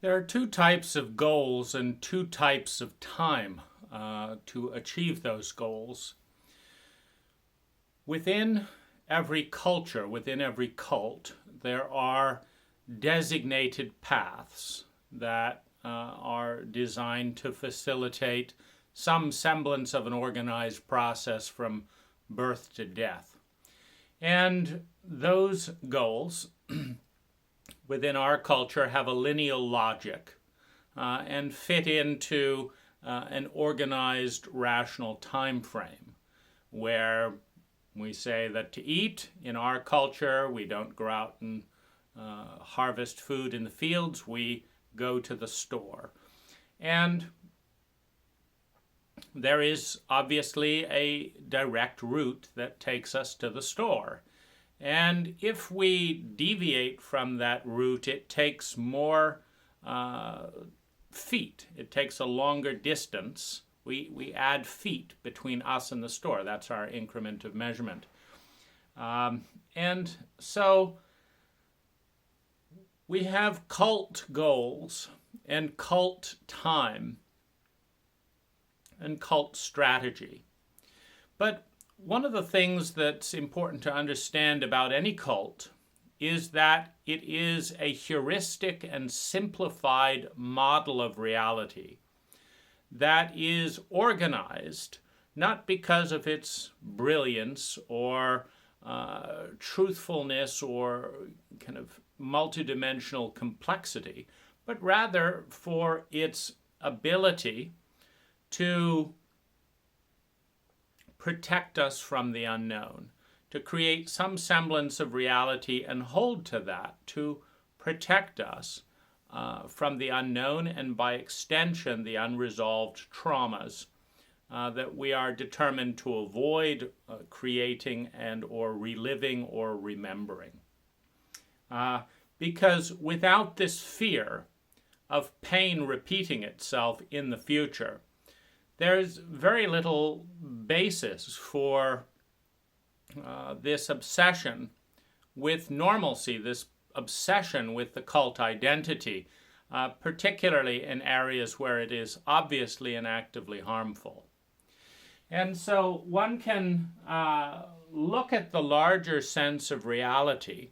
There are two types of goals and two types of time to achieve those goals. Within every culture, within every cult, there are designated paths that are designed to facilitate some semblance of an organized process from birth to death. And those goals within our culture have a lineal logic and fit into an organized, rational time frame where we say that to eat in our culture, we don't go out and harvest food in the fields, we go to the store. And there is obviously a direct route that takes us to the store. And if we deviate from that route, it takes more feet. It takes a longer distance. We add feet between us and the store. That's our increment of measurement. And so we have cult goals and cult time and cult strategy. But one of the things that's important to understand about any cult is that it is a heuristic and simplified model of reality that is organized not because of its brilliance or truthfulness or kind of multidimensional complexity, but rather for its ability to protect us from the unknown, to create some semblance of reality and hold to that, to protect us from the unknown and by extension the unresolved traumas that we are determined to avoid creating and or reliving or remembering. Because without this fear of pain repeating itself in the future, there's very little basis for this obsession with normalcy, this obsession with the cult identity, particularly in areas where it is obviously and actively harmful. And so one can look at the larger sense of reality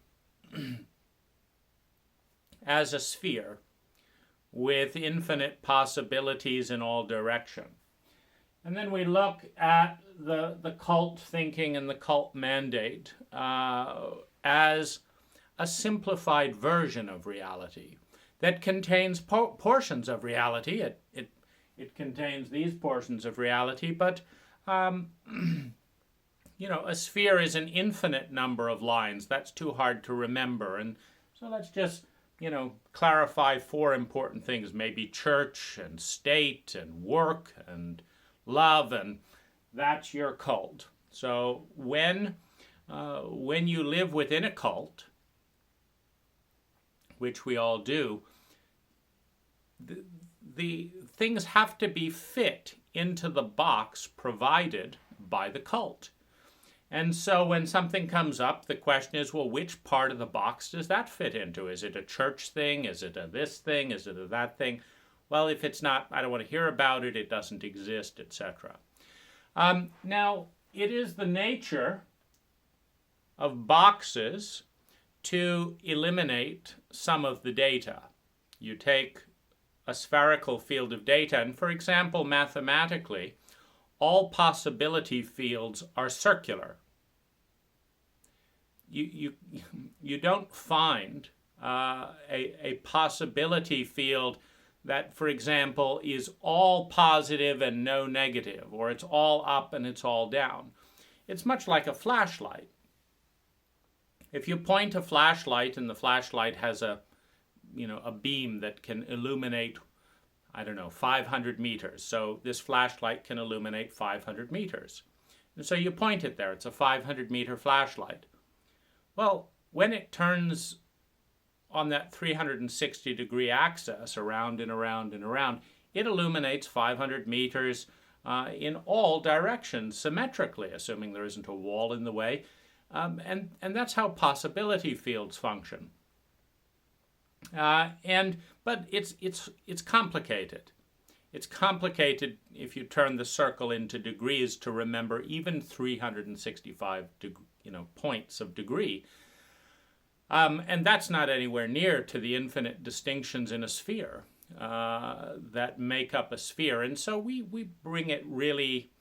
as a sphere with infinite possibilities in all directions. And then we look at the cult thinking and the cult mandate as a simplified version of reality that contains portions of reality. It contains these portions of reality, but a sphere is an infinite number of lines. That's too hard to remember. And so let's just, clarify four important things, maybe church and state and work and love, and that's your cult. So when you live within a cult, which we all do, the things have to be fit into the box provided by the cult. And so when something comes up, the question is, well, which part of the box does that fit into? Is it a church thing? Is it a this thing? Is it a that thing? Well, if it's not, I don't want to hear about it, it doesn't exist, etc. Now, it is the nature of boxes to eliminate some of the data. You take a spherical field of data, and for example, mathematically, all possibility fields are circular. You don't find a possibility field that, for example, is all positive and no negative, or it's all up and it's all down. It's much like a flashlight. If you point a flashlight and the flashlight has a beam that can illuminate, 500 meters. So this flashlight can illuminate 500 meters. And so you point it there. It's a 500-meter flashlight. Well, when it turns on that 360-degree axis around and around and around, it illuminates 500 meters in all directions symmetrically, assuming there isn't a wall in the way. And that's how possibility fields function. But it's complicated. It's complicated if you turn the circle into degrees to remember even 365 points of degree. And that's not anywhere near to the infinite distinctions in a sphere that make up a sphere. And so we bring it really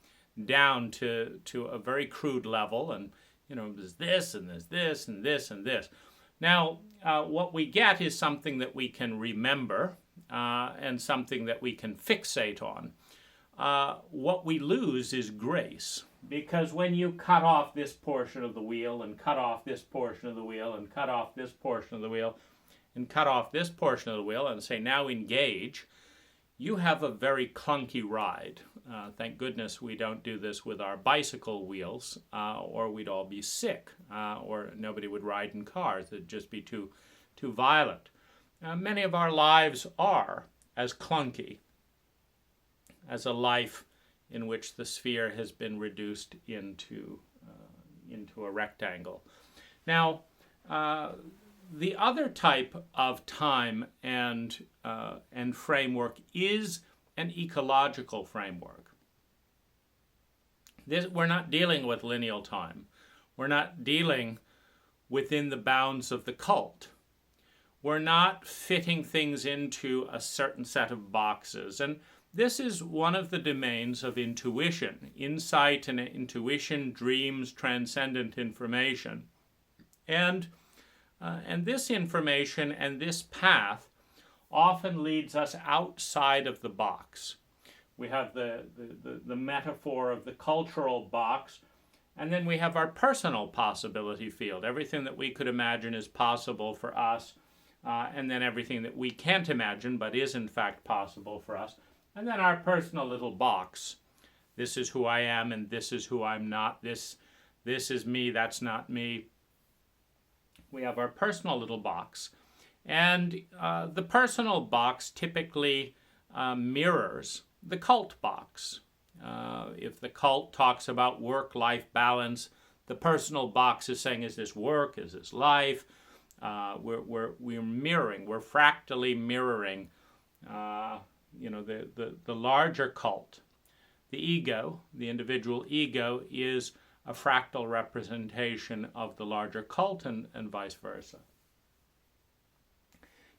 down to a very crude level. And, there's this, and there's this, and this, and this. Now, what we get is something that we can remember and something that we can fixate on. What we lose is grace, because when you cut off this portion of the wheel and cut off this portion of the wheel and cut off this portion of the wheel and cut off this portion of the wheel and say, now engage, you have a very clunky ride. Thank goodness we don't do this with our bicycle wheels, or we'd all be sick, or nobody would ride in cars. It'd just be too violent. Many of our lives are as clunky as a life in which the sphere has been reduced into a rectangle. Now, the other type of time and framework is an ecological framework. We're not dealing with lineal time. We're not dealing within the bounds of the cult. We're not fitting things into a certain set of boxes. And this is one of the domains of intuition. Insight and intuition, dreams, transcendent information. And this information and this path often leads us outside of the box. We have the metaphor of the cultural box, and then we have our personal possibility field. Everything that we could imagine is possible for us, and then everything that we can't imagine but is in fact possible for us. And then our personal little box. This is who I am, and this is who I'm not. This is me, that's not me. We have our personal little box. And the personal box typically mirrors the cult box. If the cult talks about work-life balance, the personal box is saying, is this work, is this life? We're mirroring, we're fractally mirroring the larger cult. The ego, the individual ego, is a fractal representation of the larger cult, and vice versa.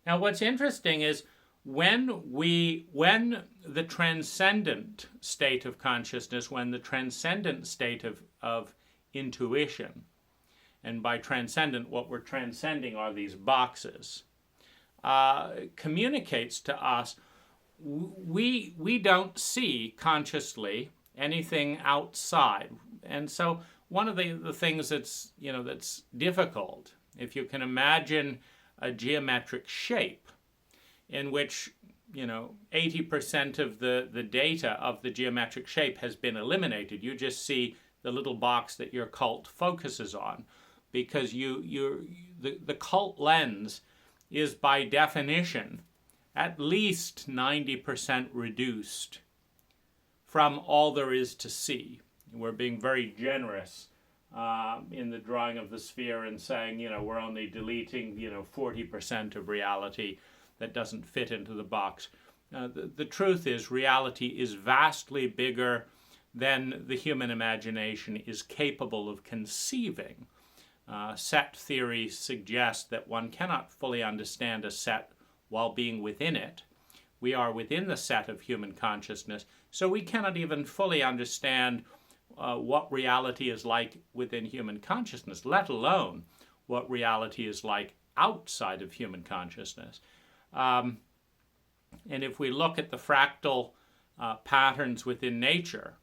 Now, what's interesting is when the transcendent state of consciousness, when the transcendent state of intuition, and by transcendent, what we're transcending are these boxes, communicates to us, we don't see consciously anything outside. And so one of the things that's difficult, if you can imagine a geometric shape in which 80% of the data of the geometric shape has been eliminated. You just see the little box that your cult focuses on, because the cult lens is by definition at least 90% reduced from all there is to see. We're being very generous in the drawing of the sphere and saying, we're only deleting, 40% of reality that doesn't fit into the box. The truth is, reality is vastly bigger than the human imagination is capable of conceiving. Set theory suggests that one cannot fully understand a set while being within it. We are within the set of human consciousness, so we cannot even fully understand what reality is like within human consciousness, let alone what reality is like outside of human consciousness. And if we look at the fractal patterns within nature,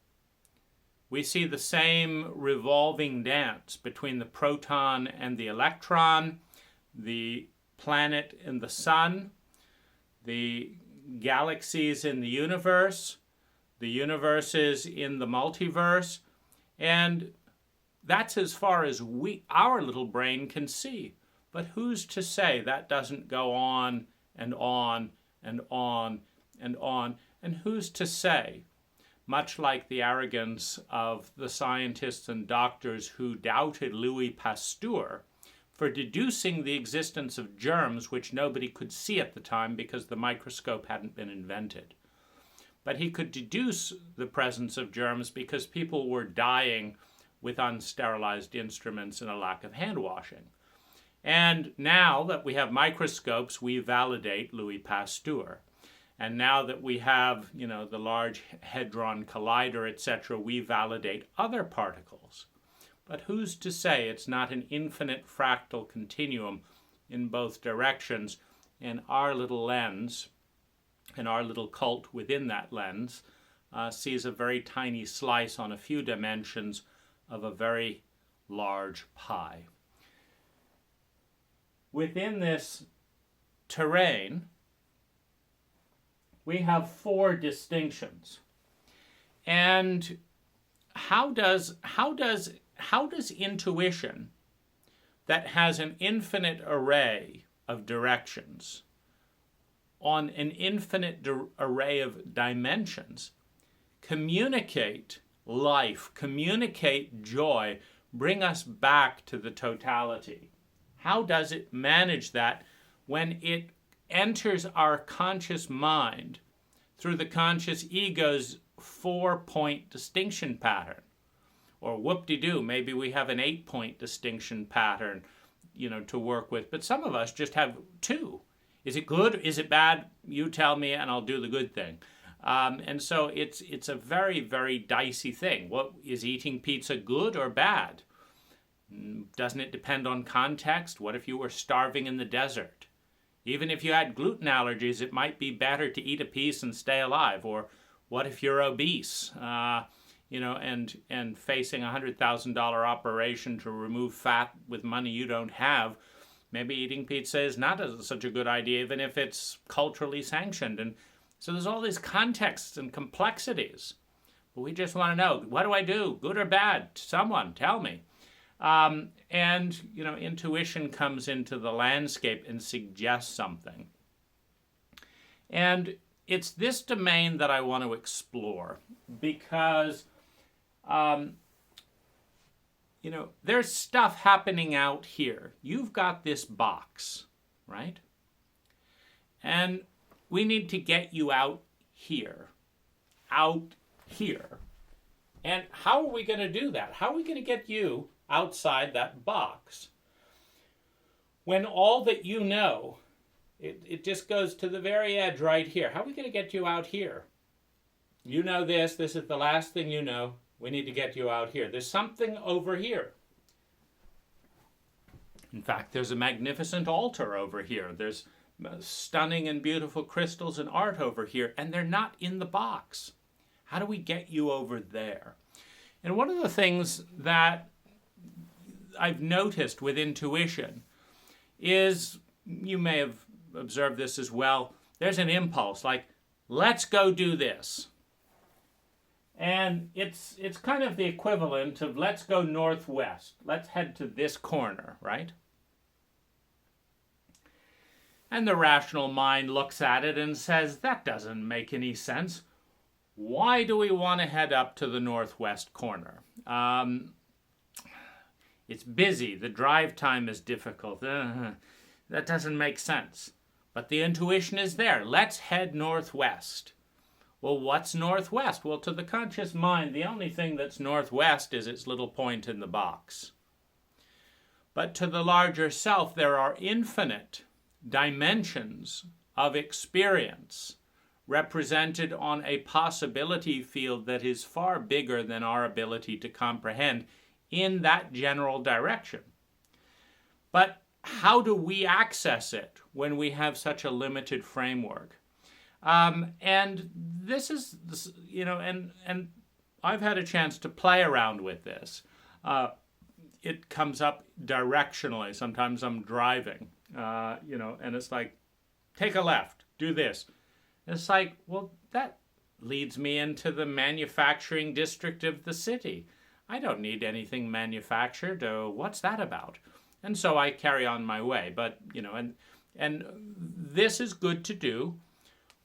we see the same revolving dance between the proton and the electron, the planet and the sun, the galaxies in the universes in the multiverse, and that's as far as our little brain can see. But who's to say that doesn't go on and on and on and on? And who's to say, much like the arrogance of the scientists and doctors who doubted Louis Pasteur for deducing the existence of germs which nobody could see at the time because the microscope hadn't been invented. But he could deduce the presence of germs because people were dying with unsterilized instruments and a lack of hand washing. And now that we have microscopes, we validate Louis Pasteur. And now that we have, the Large Hadron Collider, etc., we validate other particles. But who's to say it's not an infinite fractal continuum in both directions, and our little lens and our little cult within that lens sees a very tiny slice on a few dimensions of a very large pie. Within this terrain, we have 4 distinctions. And how does intuition that has an infinite array of directions on an infinite array of dimensions communicate life, communicate joy, bring us back to the totality? How does it manage that when it enters our conscious mind through the conscious ego's 4-point distinction pattern? Or whoop-de-doo, maybe we have an 8-point distinction pattern, to work with. But some of us just have 2. Is it good? Is it bad? You tell me and I'll do the good thing. And so it's a very, very dicey thing. What is eating pizza good or bad? Doesn't it depend on context? What if you were starving in the desert? Even if you had gluten allergies, it might be better to eat a piece and stay alive. Or what if you're obese, and facing a $100,000 operation to remove fat with money you don't have? Maybe eating pizza is not such a good idea, even if it's culturally sanctioned. And so there's all these contexts and complexities. But we just want to know, what do I do, good or bad? Someone tell me. Intuition comes into the landscape and suggests something. And it's this domain that I want to explore because, there's stuff happening out here. You've got this box, right? And we need to get you out here. And how are we going to do that? How are we going to get you outside that box when all that you know, it just goes to the very edge right here? How are we going to get you out here? You know this is the last thing you know. We need to get you out here. There's something over here. In fact, there's a magnificent altar over here. There's stunning and beautiful crystals and art over here, and they're not in the box. How do we get you over there? And one of the things that I've noticed with intuition is, you may have observed this as well, there's an impulse like, let's go do this. And it's kind of the equivalent of let's go northwest. Let's head to this corner, right? And the rational mind looks at it and says, that doesn't make any sense. Why do we want to head up to the northwest corner? It's busy. The drive time is difficult. That doesn't make sense. But the intuition is there. Let's head northwest. Well, what's northwest? Well, to the conscious mind, the only thing that's northwest is its little point in the box. But to the larger self, there are infinite dimensions of experience represented on a possibility field that is far bigger than our ability to comprehend in that general direction. But how do we access it when we have such a limited framework? And this is, and I've had a chance to play around with this. It comes up directionally. Sometimes I'm driving, and it's like, take a left, do this. And it's like, well, that leads me into the manufacturing district of the city. I don't need anything manufactured. What's that about? And so I carry on my way. But, and this is good to do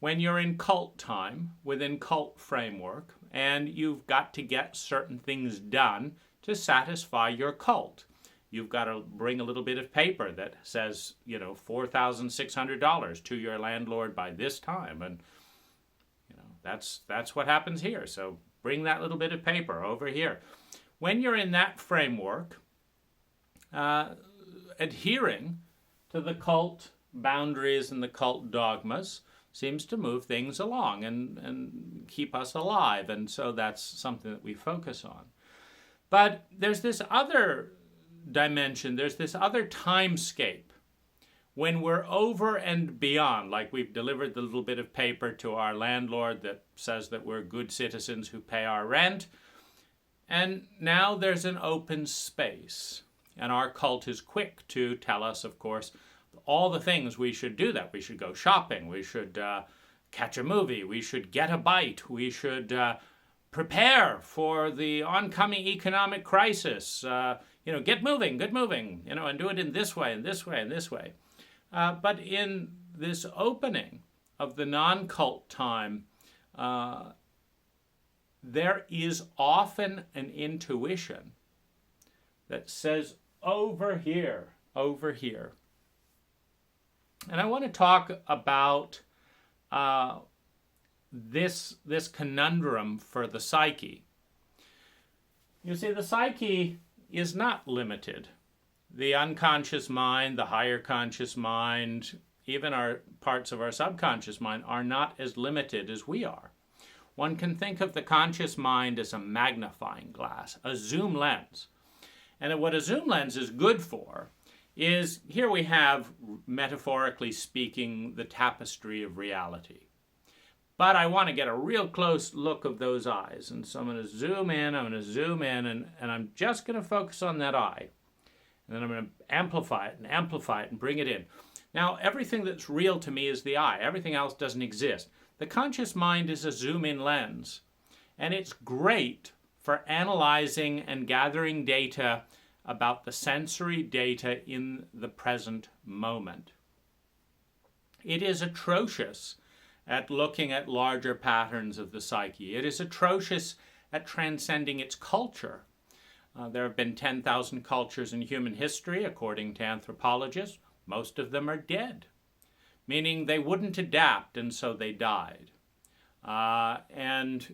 when you're in cult time, within cult framework, and you've got to get certain things done to satisfy your cult. you've got to bring a little bit of paper that says, $4,600 to your landlord by this time. And, that's what happens here. So bring that little bit of paper over here. When you're in that framework, adhering to the cult boundaries and the cult dogmas seems to move things along and keep us alive. And so that's something that we focus on. But there's this other dimension, there's this other timescape when we're over and beyond, like we've delivered the little bit of paper to our landlord that says that we're good citizens who pay our rent, and now there's an open space. And our cult is quick to tell us, of course, all the things we should do that. We should go shopping, we should catch a movie, we should get a bite, we should prepare for the oncoming economic crisis. Get moving, and do it in this way, and this way, and this way. But in this opening of the non-cult time, there is often an intuition that says, over here. And I want to talk about this conundrum for the psyche. You see, the psyche is not limited. The unconscious mind, the higher conscious mind, even our parts of our subconscious mind are not as limited as we are. One can think of the conscious mind as a magnifying glass, a zoom lens. And what a zoom lens is good for is, here we have, metaphorically speaking, the tapestry of reality. But I want to get a real close look of those eyes. And so I'm going to zoom in, and I'm just going to focus on that eye. And then I'm going to amplify it and bring it in. Now, everything that's real to me is the eye. Everything else doesn't exist. The conscious mind is a zoom-in lens. And it's great for analyzing and gathering data about the sensory data in the present moment. It is atrocious at looking at larger patterns of the psyche. It is atrocious at transcending its culture. There have been 10,000 cultures in human history, according to anthropologists. Most of them are dead, meaning they wouldn't adapt, and so they died. And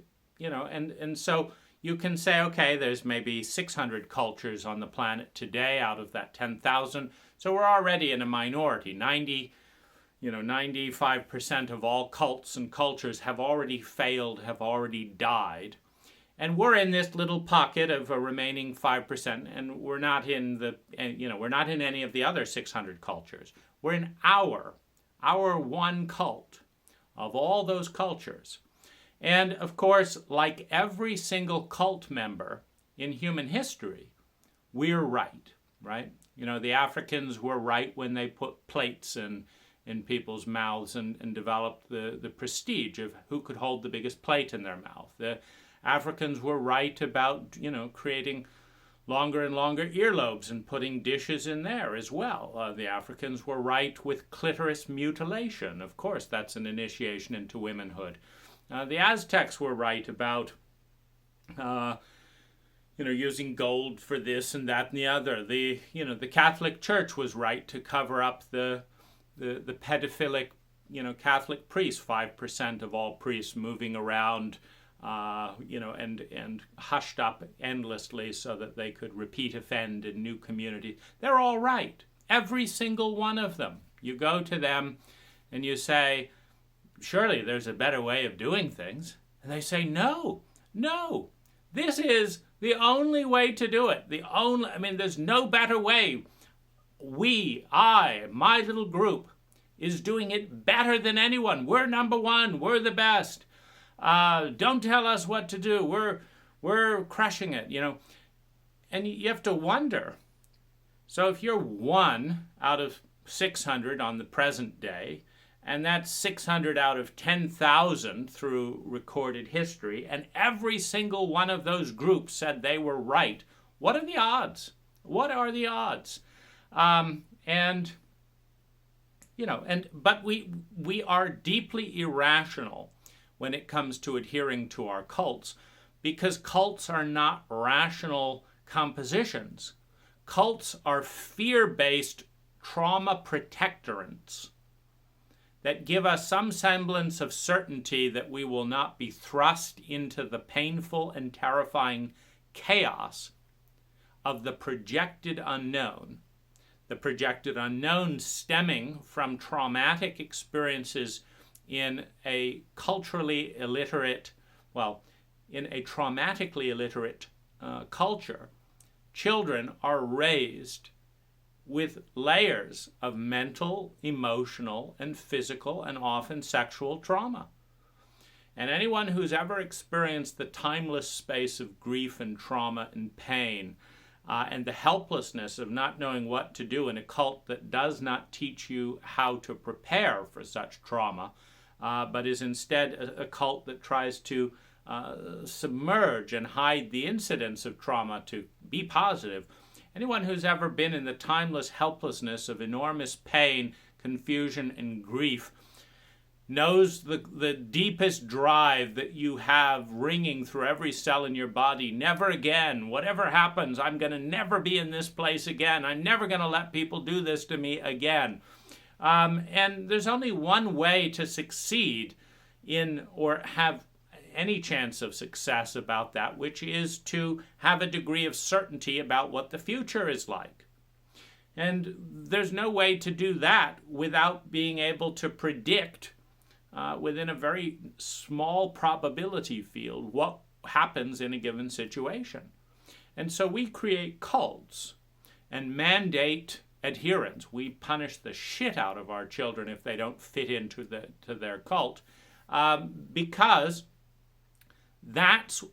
so you can say, okay, there's maybe 600 cultures on the planet today out of that 10,000. So we're already in a minority. 95% of all cults and cultures have already failed, have already died. And we're in this little pocket of a remaining 5%, and we're not in any of the other 600 cultures. We're in our one cult of all those cultures. And of course, like every single cult member in human history, we're right? The Africans were right when they put plates in people's mouths and developed the prestige of who could hold the biggest plate in their mouth. The Africans were right about, creating longer and longer earlobes and putting dishes in there as well. The Africans were right with clitoris mutilation. Of course, that's an initiation into womanhood. The Aztecs were right about, using gold for this and that and the other. The Catholic Church was right to cover up the pedophilic, Catholic priests, 5% of all priests moving around, and hushed up endlessly so that they could repeat offend in new communities. They're all right. Every single one of them. You go to them and you say, surely there's a better way of doing things. And they say, no, this is the only way to do it. There's no better way. My little group is doing it better than anyone. We're number one. We're the best. Don't tell us what to do. We're crushing it, And you have to wonder. So if you're 1 out of 600 on the present day, and that's 600 out of 10,000 through recorded history, and every single one of those groups said they were right, what are the odds? But we are deeply irrational when it comes to adhering to our cults, because cults are not rational compositions. cults are fear-based trauma protectorants that give us some semblance of certainty that we will not be thrust into the painful and terrifying chaos of the projected unknown. The projected unknown stemming from traumatic experiences in a culturally illiterate, in a traumatically illiterate culture. Children are raised with layers of mental, emotional, and physical, and often sexual trauma. And anyone who's ever experienced the timeless space of grief and trauma and pain, and the helplessness of not knowing what to do in a cult that does not teach you how to prepare for such trauma, but is instead a cult that tries to submerge and hide the incidents of trauma to be positive. Anyone who's ever been in the timeless helplessness of enormous pain, confusion, and grief knows the deepest drive that you have ringing through every cell in your body. Never again. Whatever happens, I'm going to never be in this place again. I'm never going to let people do this to me again. And there's only one way to succeed in, or have any chance of success about that, which is to have a degree of certainty about what the future is like. And there's no way to do that without being able to predict within a very small probability field what happens in a given situation. And so we create cults and mandate adherence. We punish the shit out of our children if they don't fit into their cult, because that's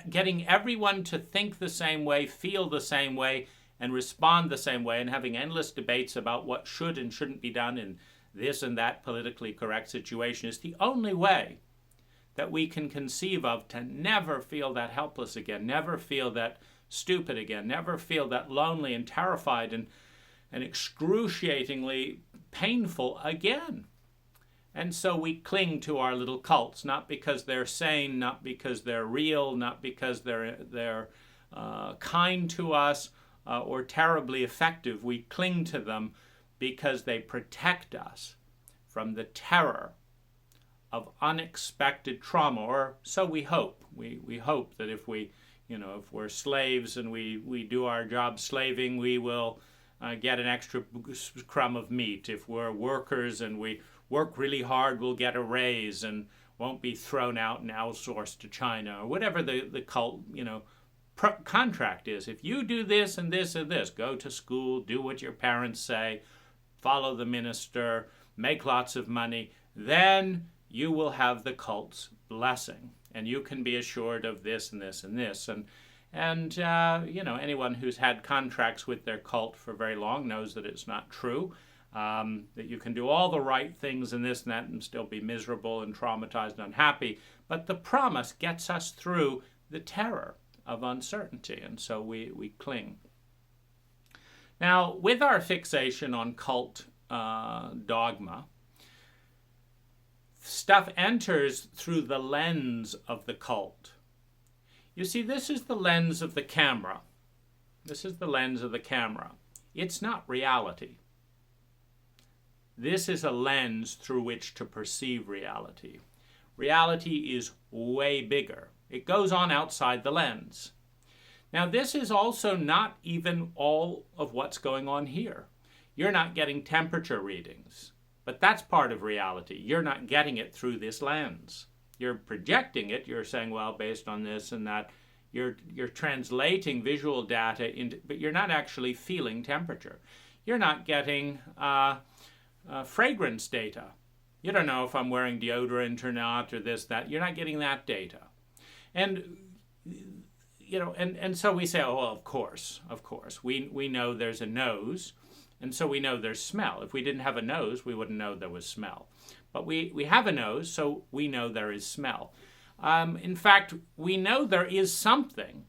getting everyone to think the same way, feel the same way, and respond the same way, and having endless debates about what should and shouldn't be done in this and that politically correct situation is the only way that we can conceive of to never feel that helpless again, never feel that stupid again, never feel that lonely and terrified and excruciatingly painful again. And so we cling to our little cults, not because they're sane, not because they're real, not because they're kind to us or terribly effective. We cling to them because they protect us from the terror of unexpected trauma, or so we hope. We hope that if we're slaves and we do our job slaving, we will get an extra crumb of meat. If we're workers and we work really hard, we'll get a raise and won't be thrown out and outsourced to China, or whatever the cult, contract is. If you do this and this and this, go to school, do what your parents say, follow the minister, make lots of money, then you will have the cult's blessing, and you can be assured of this and this and this. And anyone who's had contracts with their cult for very long knows that it's not true. That you can do all the right things and this and that and still be miserable and traumatized and unhappy. But the promise gets us through the terror of uncertainty, and so we cling. Now, with our fixation on cult dogma, stuff enters through the lens of the cult. You see, this is the lens of the camera. This is the lens of the camera. It's not reality. This is a lens through which to perceive reality. Reality is way bigger. It goes on outside the lens. Now, this is also not even all of what's going on here. You're not getting temperature readings, but that's part of reality. You're not getting it through this lens. You're projecting it. You're saying, well, based on this and that, you're translating visual data into, but you're not actually feeling temperature. You're not getting fragrance data. You don't know if I'm wearing deodorant or not, or this, that. You're not getting that data. And and so we say, oh, well, of course. We know there's a nose, and so we know there's smell. If we didn't have a nose, we wouldn't know there was smell. But we have a nose, so we know there is smell. In fact, we know there is something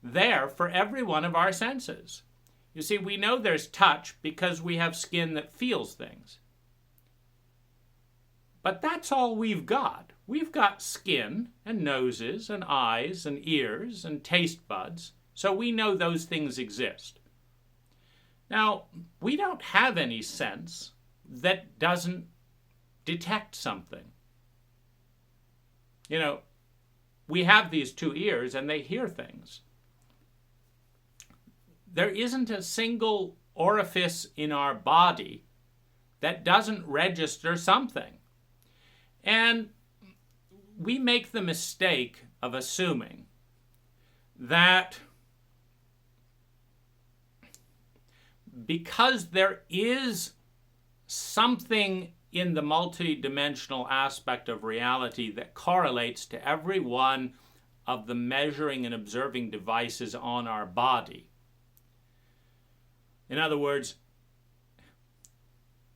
there for every one of our senses. You see, we know there's touch because we have skin that feels things. But that's all we've got. We've got skin and noses and eyes and ears and taste buds, so we know those things exist. Now, we don't have any sense that doesn't detect something. You know, we have these two ears and they hear things. There isn't a single orifice in our body that doesn't register something. And we make the mistake of assuming that because there is something in the multidimensional aspect of reality that correlates to every one of the measuring and observing devices on our body. In other words,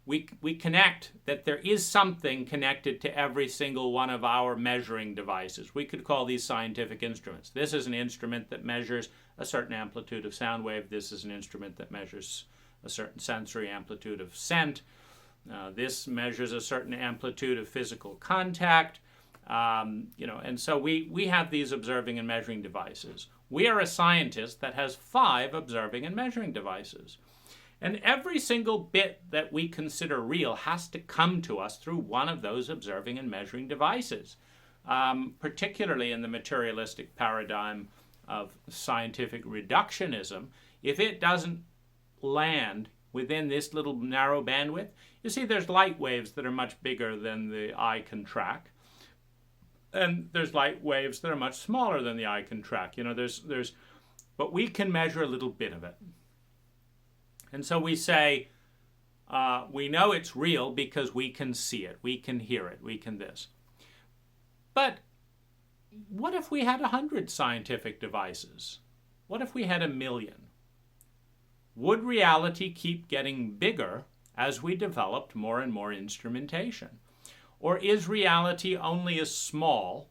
we connect that there is something connected to every single one of our measuring devices. We could call these scientific instruments. This is an instrument that measures a certain amplitude of sound wave. This is an instrument that measures a certain sensory amplitude of scent. This measures a certain amplitude of physical contact. And so we have these observing and measuring devices. We are a scientist that has 5 observing and measuring devices. And every single bit that we consider real has to come to us through one of those observing and measuring devices, particularly in the materialistic paradigm of scientific reductionism. If it doesn't land within this little narrow bandwidth, you see there's light waves that are much bigger than the eye can track. And there's light waves that are much smaller than the eye can track. But we can measure a little bit of it. And so we say, we know it's real because we can see it, we can hear it, we can this. But what if we had 100 scientific devices? What if we had 1 million? Would reality keep getting bigger as we developed more and more instrumentation? Or is reality only as small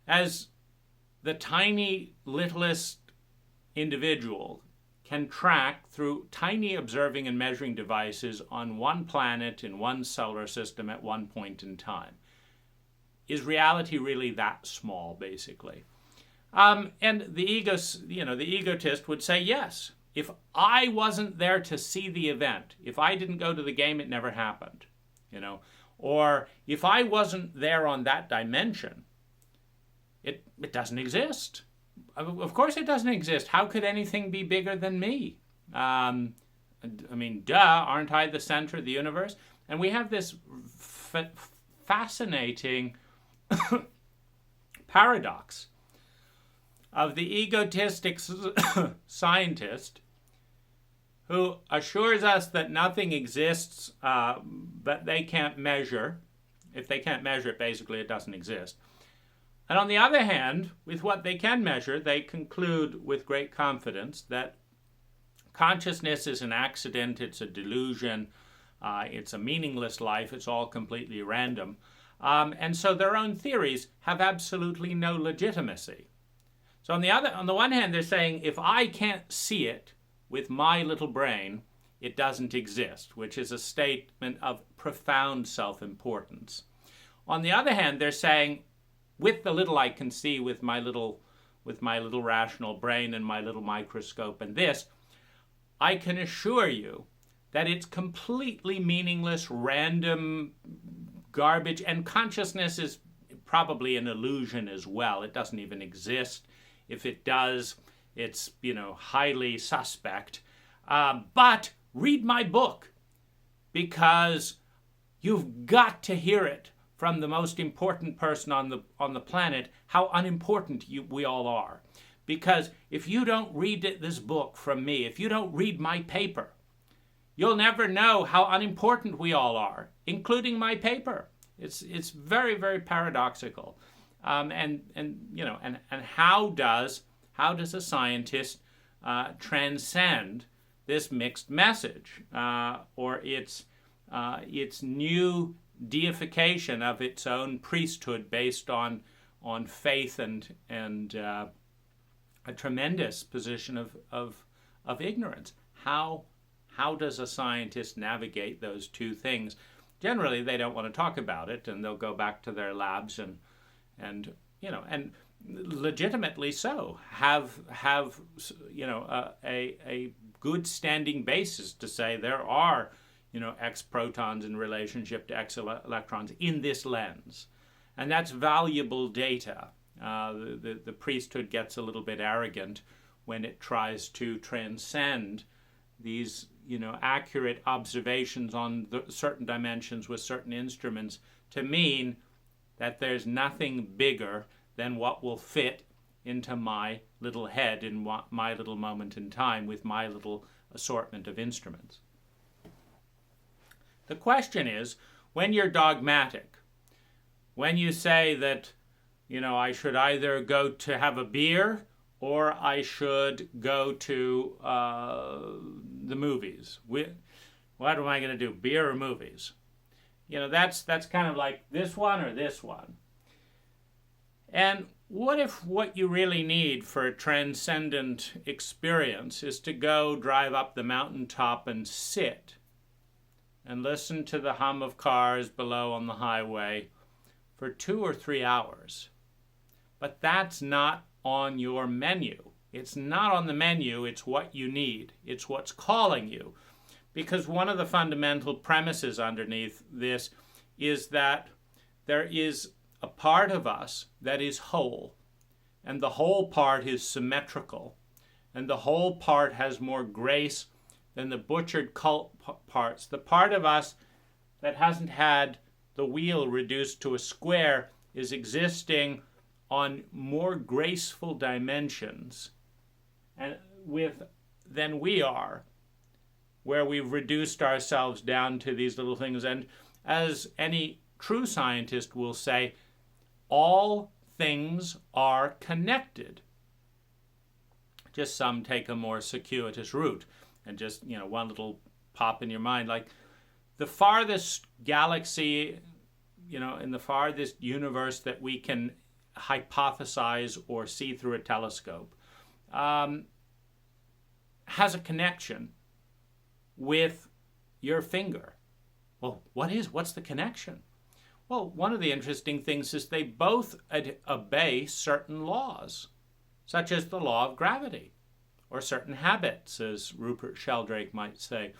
as the tiny, littlest individual can track through tiny observing and measuring devices on one planet in one solar system at one point in time? Is reality really that small, basically? And the egotist would say, yes. If I wasn't there to see the event, if I didn't go to the game, it never happened. Or if I wasn't there on that dimension, it doesn't exist. Of course it doesn't exist. How could anything be bigger than me? Aren't I the center of the universe? And we have this fascinating paradox of the egotistic scientist who assures us that nothing exists that they can't measure. If they can't measure it, basically it doesn't exist. And on the other hand, with what they can measure, they conclude with great confidence that consciousness is an accident, it's a delusion, it's a meaningless life, it's all completely random. And so their own theories have absolutely no legitimacy. So on the one hand, they're saying, if I can't see it with my little brain, it doesn't exist, which is a statement of profound self-importance. On the other hand, they're saying, with the little I can see with my little rational brain and my little microscope and this, I can assure you that it's completely meaningless, random garbage, and consciousness is probably an illusion as well. It doesn't even exist. If it does, it's, highly suspect. But read my book, because you've got to hear it from the most important person on the planet, how unimportant we all are. Because if you don't read this book from me, if you don't read my paper, you'll never know how unimportant we all are, including my paper. It's very, very paradoxical. And how does a scientist transcend this mixed message or its new deification of its own priesthood based on faith and a tremendous position of ignorance? How does a scientist navigate those two things? Generally, they don't want to talk about it, and they'll go back to their labs and legitimately so have a good standing basis to say there are, X protons in relationship to X electrons in this lens. And that's valuable data. The priesthood gets a little bit arrogant when it tries to transcend these, accurate observations on certain dimensions with certain instruments to mean that there's nothing bigger than what will fit into my little head in my little moment in time with my little assortment of instruments. The question is, when you're dogmatic, when you say that, I should either go to have a beer or I should go to the movies. What am I going to do, beer or movies? That's kind of like this one or this one. And what if what you really need for a transcendent experience is to go drive up the mountaintop and sit and listen to the hum of cars below on the highway for 2 or 3 hours? But that's not on your menu. It's not on the menu, it's what you need. It's what's calling you. Because one of the fundamental premises underneath this is that there is a part of us that is whole, and the whole part is symmetrical, and the whole part has more grace than the butchered parts. The part of us that hasn't had the wheel reduced to a square is existing on more graceful dimensions than we are, where we've reduced ourselves down to these little things. And as any true scientist will say, all things are connected. Just some take a more circuitous route and just, one little pop in your mind. Like the farthest galaxy, in the farthest universe that we can hypothesize or see through a telescope, has a connection with your finger. Well, what's the connection? Well, one of the interesting things is they both obey certain laws, such as the law of gravity, or certain habits, as Rupert Sheldrake might say.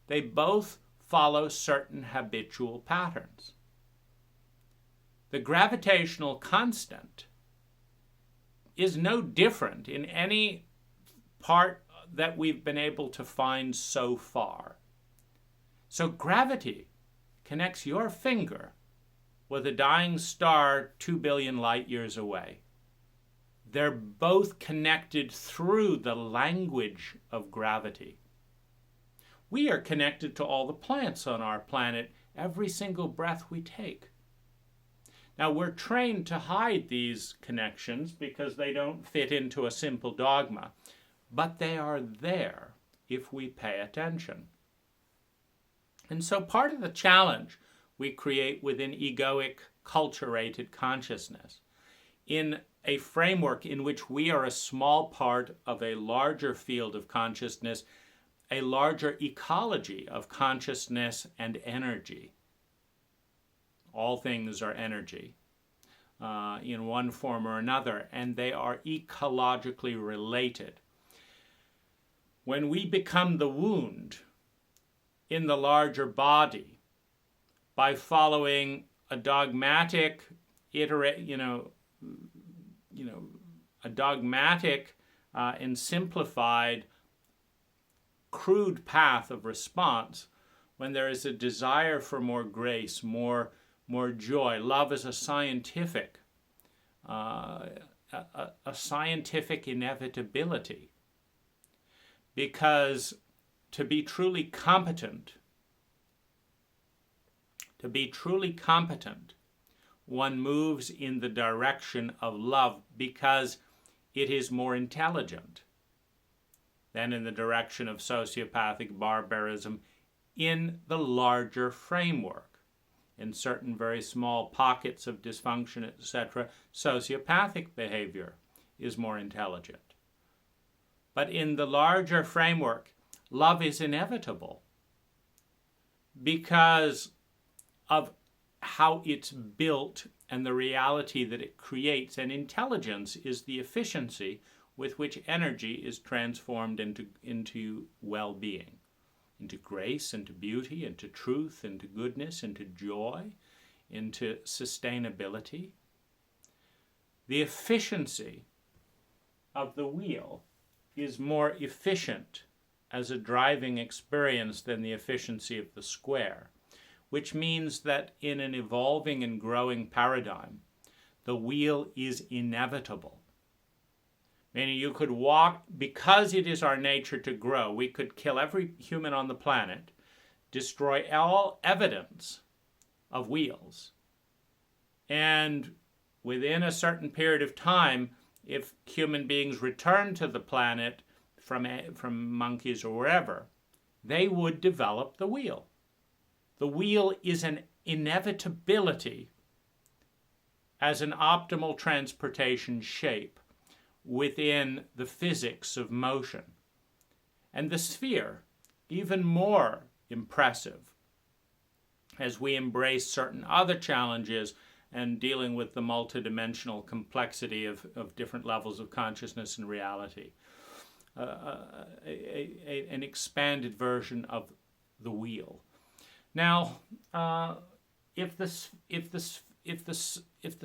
They both follow certain habitual patterns. The gravitational constant is no different in any part that we've been able to find so far. So gravity connects your finger with a dying star 2 billion light years away. They're both connected through the language of gravity. We are connected to all the plants on our planet every single breath we take. Now, we're trained to hide these connections because they don't fit into a simple dogma, but they are there if we pay attention. And so part of the challenge we create within egoic, culturated consciousness, in a framework in which we are a small part of a larger field of consciousness, a larger ecology of consciousness and energy. All things are energy in one form or another, and they are ecologically related. When we become the wound in the larger body by following a dogmatic and simplified, crude path of response, when there is a desire for more grace, more joy. Love is a scientific inevitability, because to be truly competent, one moves in the direction of love because it is more intelligent than in the direction of sociopathic barbarism in the larger framework. In certain very small pockets of dysfunction, etc., sociopathic behavior is more intelligent. But in the larger framework, love is inevitable because of how it's built and the reality that it creates. And intelligence is the efficiency with which energy is transformed into well-being, into grace, into beauty, into truth, into goodness, into joy, into sustainability. The efficiency of the wheel is more efficient as a driving experience than the efficiency of the square, which means that in an evolving and growing paradigm, the wheel is inevitable. Meaning you could walk, because it is our nature to grow, we could kill every human on the planet, destroy all evidence of wheels, and within a certain period of time, if human beings return to the planet from monkeys or wherever, they would develop the wheel. The wheel is an inevitability as an optimal transportation shape within the physics of motion. And the sphere, even more impressive as we embrace certain other challenges and dealing with the multidimensional complexity of different levels of consciousness and reality. An expanded version of the wheel. Now, if the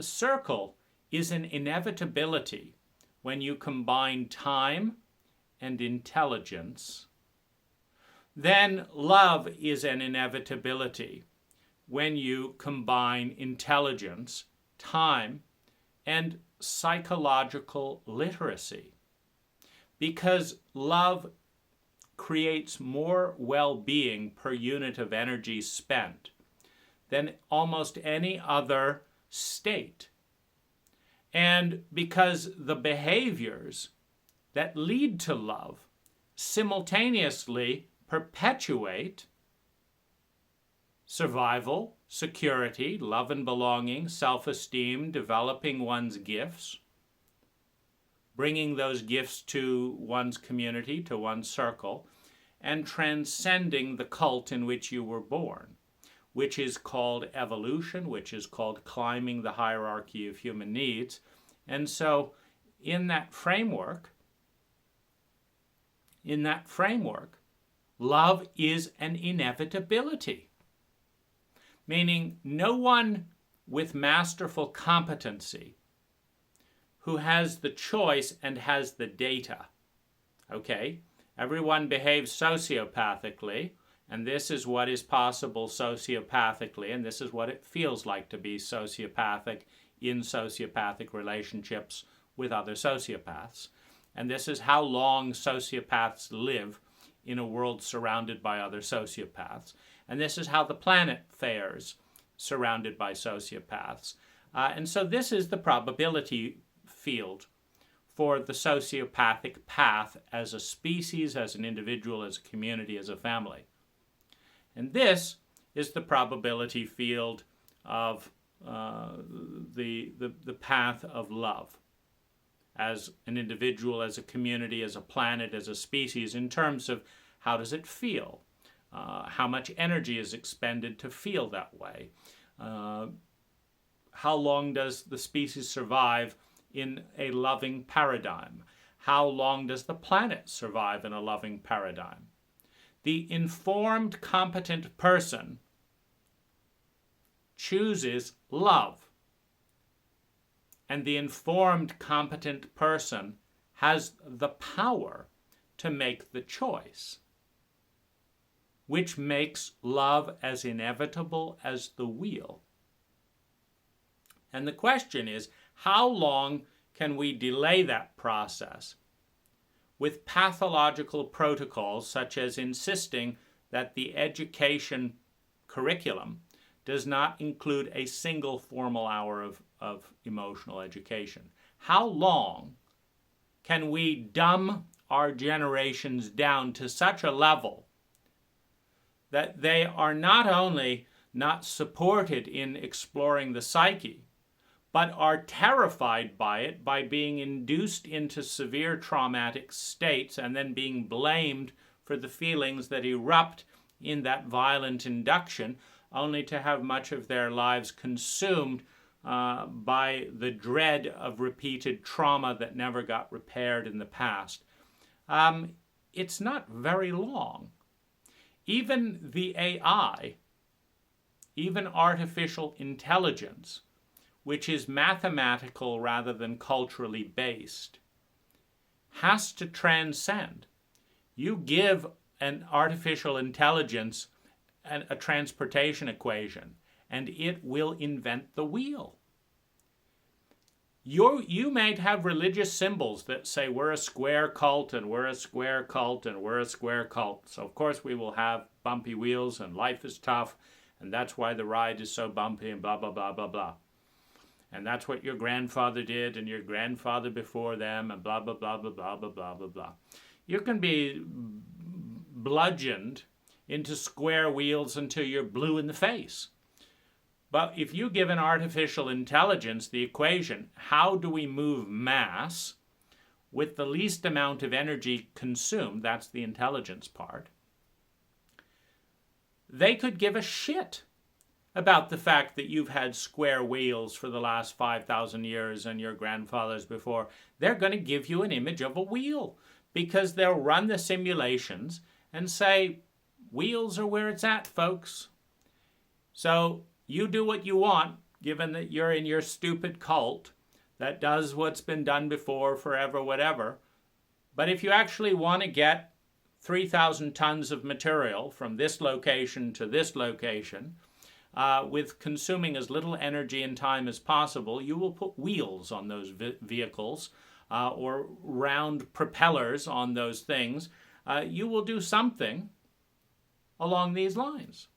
circle is an inevitability when you combine time and intelligence, then love is an inevitability when you combine intelligence, time, and psychological literacy. Because love creates more well-being per unit of energy spent than almost any other state. And because the behaviors that lead to love simultaneously perpetuate survival, security, love and belonging, self-esteem, developing one's gifts, bringing those gifts to one's community, to one's circle, and transcending the cult in which you were born, which is called evolution, which is called climbing the hierarchy of human needs. And so in that framework, love is an inevitability. Meaning no one with masterful competency who has the choice and has the data. Okay? Everyone behaves sociopathically, and this is what is possible sociopathically, and this is what it feels like to be sociopathic in sociopathic relationships with other sociopaths. And this is how long sociopaths live in a world surrounded by other sociopaths. And this is how the planet fares, surrounded by sociopaths. And so this is the probability field for the sociopathic path as a species, as an individual, as a community, as a family. And this is the probability field of the path of love as an individual, as a community, as a planet, as a species, in terms of how does it feel? How much energy is expended to feel that way? How long does the species survive in a loving paradigm? How long does the planet survive in a loving paradigm? The informed, competent person chooses love. And the informed, competent person has the power to make the choice, which makes love as inevitable as the wheel. And the question is, how long can we delay that process with pathological protocols, such as insisting that the education curriculum does not include a single formal hour of emotional education? How long can we dumb our generations down to such a level that they are not only not supported in exploring the psyche, but are terrified by it, by being induced into severe traumatic states and then being blamed for the feelings that erupt in that violent induction, only to have much of their lives consumed by the dread of repeated trauma that never got repaired in the past, it's not very long. Even the AI, even artificial intelligence, which is mathematical rather than culturally based, has to transcend. You give an artificial intelligence a transportation equation, and it will invent the wheel. You might have religious symbols that say we're a square cult and we're a square cult and we're a square cult. So of course we will have bumpy wheels and life is tough, and that's why the ride is so bumpy and blah, blah, blah, blah, blah. And that's what your grandfather did and your grandfather before them and blah, blah, blah, blah, blah, blah, blah, blah, blah. You can be bludgeoned into square wheels until you're blue in the face. But if you give an artificial intelligence the equation, how do we move mass with the least amount of energy consumed, that's the intelligence part, they could give a shit about the fact that you've had square wheels for the last 5,000 years and your grandfathers before. They're going to give you an image of a wheel because they'll run the simulations and say, wheels are where it's at, folks. So you do what you want, given that you're in your stupid cult that does what's been done before, forever, whatever. But if you actually want to get 3,000 tons of material from this location to this location, with consuming as little energy and time as possible, you will put wheels on those vehicles or round propellers on those things. You will do something along these lines.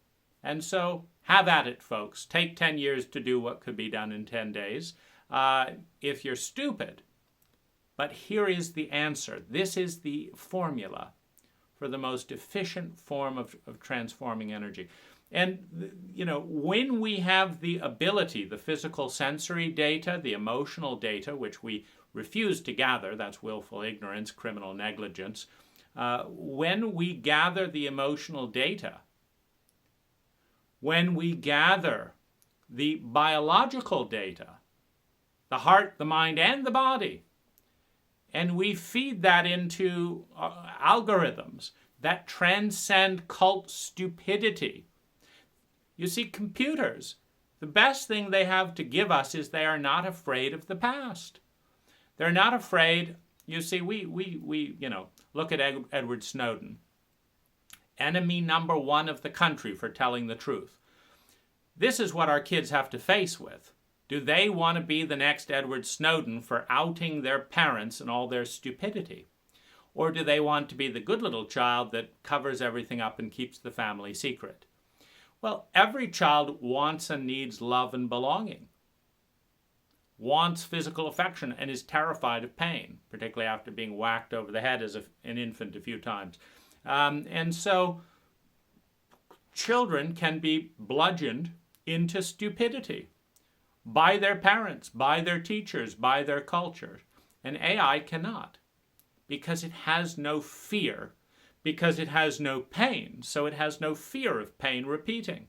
And so have at it, folks. Take 10 years to do what could be done in 10 days if you're stupid. But here is the answer. This is the formula for the most efficient form of transforming energy. And, you know, when we have the ability, the physical sensory data, the emotional data, which we refuse to gather, that's willful ignorance, criminal negligence, when we gather the emotional data, when we gather the biological data, the heart, the mind, and the body, and we feed that into algorithms that transcend cult stupidity. You see, computers, the best thing they have to give us is they are not afraid of the past. They're not afraid. You see, we look at Edward Snowden, enemy number one of the country for telling the truth. This is what our kids have to face with. Do they want to be the next Edward Snowden for outing their parents and all their stupidity? Or do they want to be the good little child that covers everything up and keeps the family secret? Well, every child wants and needs love and belonging, wants physical affection, and is terrified of pain, particularly after being whacked over the head as an infant a few times. And so children can be bludgeoned into stupidity by their parents, by their teachers, by their culture. And AI cannot, because it has no fear, because it has no pain, so it has no fear of pain repeating.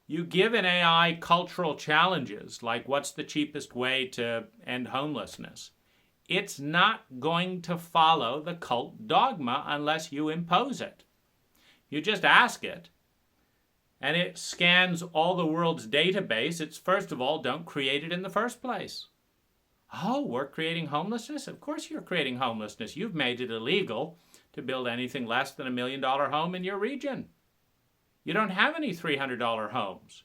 You give an AI cultural challenges, like what's the cheapest way to end homelessness. It's not going to follow the cult dogma unless you impose it. You just ask it, and it scans all the world's database. It's, first of all, don't create it in the first place. Oh, we're creating homelessness? Of course you're creating homelessness. You've made it illegal to build anything less than $1 million home in your region. You don't have any $300 homes.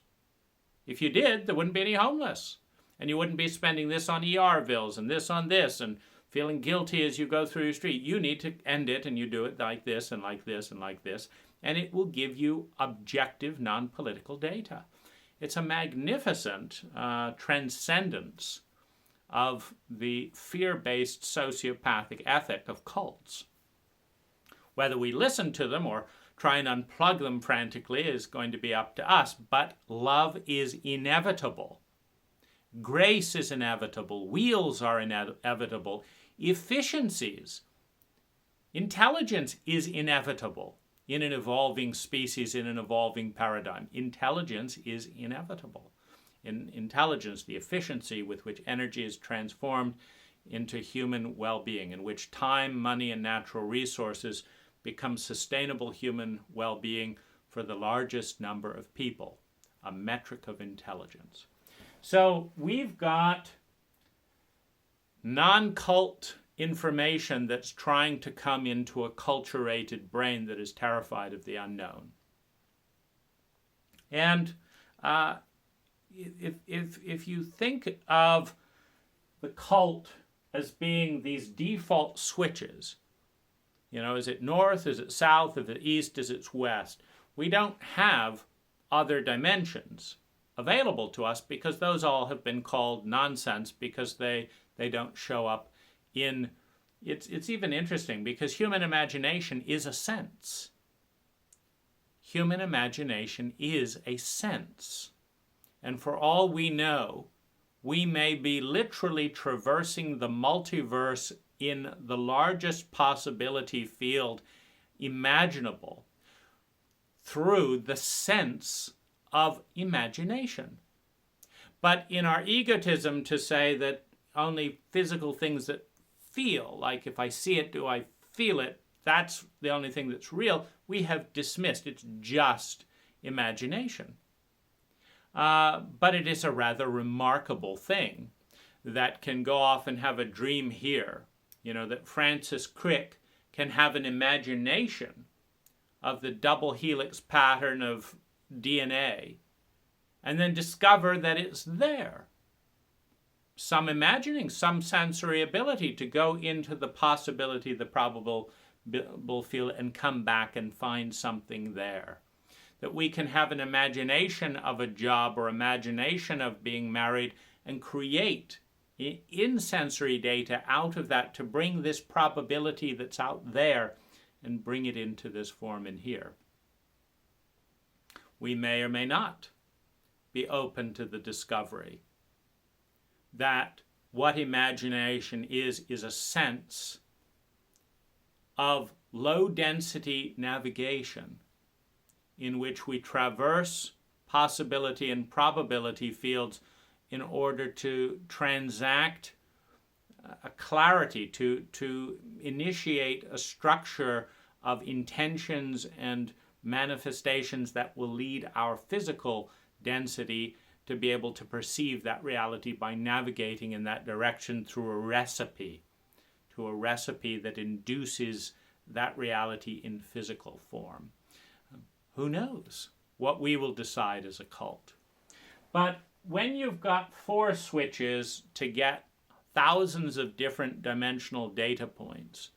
If you did, there wouldn't be any homeless. And you wouldn't be spending this on ER bills and this on this and feeling guilty as you go through your street. You need to end it, and you do it like this and like this and like this. And it will give you objective, non-political data. It's a magnificent transcendence of the fear-based sociopathic ethic of cults. Whether we listen to them or try and unplug them frantically is going to be up to us, but love is inevitable. Grace is inevitable. Wheels are inevitable. Efficiencies, intelligence is inevitable in an evolving species, in an evolving paradigm. Intelligence is inevitable. in intelligence, the efficiency with which energy is transformed into human well-being, in which time, money, and natural resources become sustainable human well-being for the largest number of people, a metric of intelligence. So we've got non-cult information that's trying to come into a culturated brain that is terrified of the unknown. And if you think of the cult as being these default switches, is it north, is it south, is it east, is it west? We don't have other dimensions available to us because those all have been called nonsense because they don't show up in... It's even interesting because human imagination is a sense. Human imagination is a sense. And for all we know, we may be literally traversing the multiverse in the largest possibility field imaginable through the sense of imagination. But in our egotism to say that only physical things that feel, like if I see it, do I feel it, that's the only thing that's real, we have dismissed. It's just imagination. But it is a rather remarkable thing that can go off and have a dream here. That Francis Crick can have an imagination of the double helix pattern of DNA and then discover that it's there. Some imagining, some sensory ability to go into the possibility, the probable field, and come back and find something there. That we can have an imagination of a job or imagination of being married and create in sensory data out of that to bring this probability that's out there and bring it into this form in here. We may or may not be open to the discovery that what imagination is a sense of low-density navigation in which we traverse possibility and probability fields in order to transact a clarity, to initiate a structure of intentions and manifestations that will lead our physical density to be able to perceive that reality by navigating in that direction through a recipe that induces that reality in physical form. Who knows what we will decide as a cult? But when you've got 4 switches to get thousands of different dimensional data points,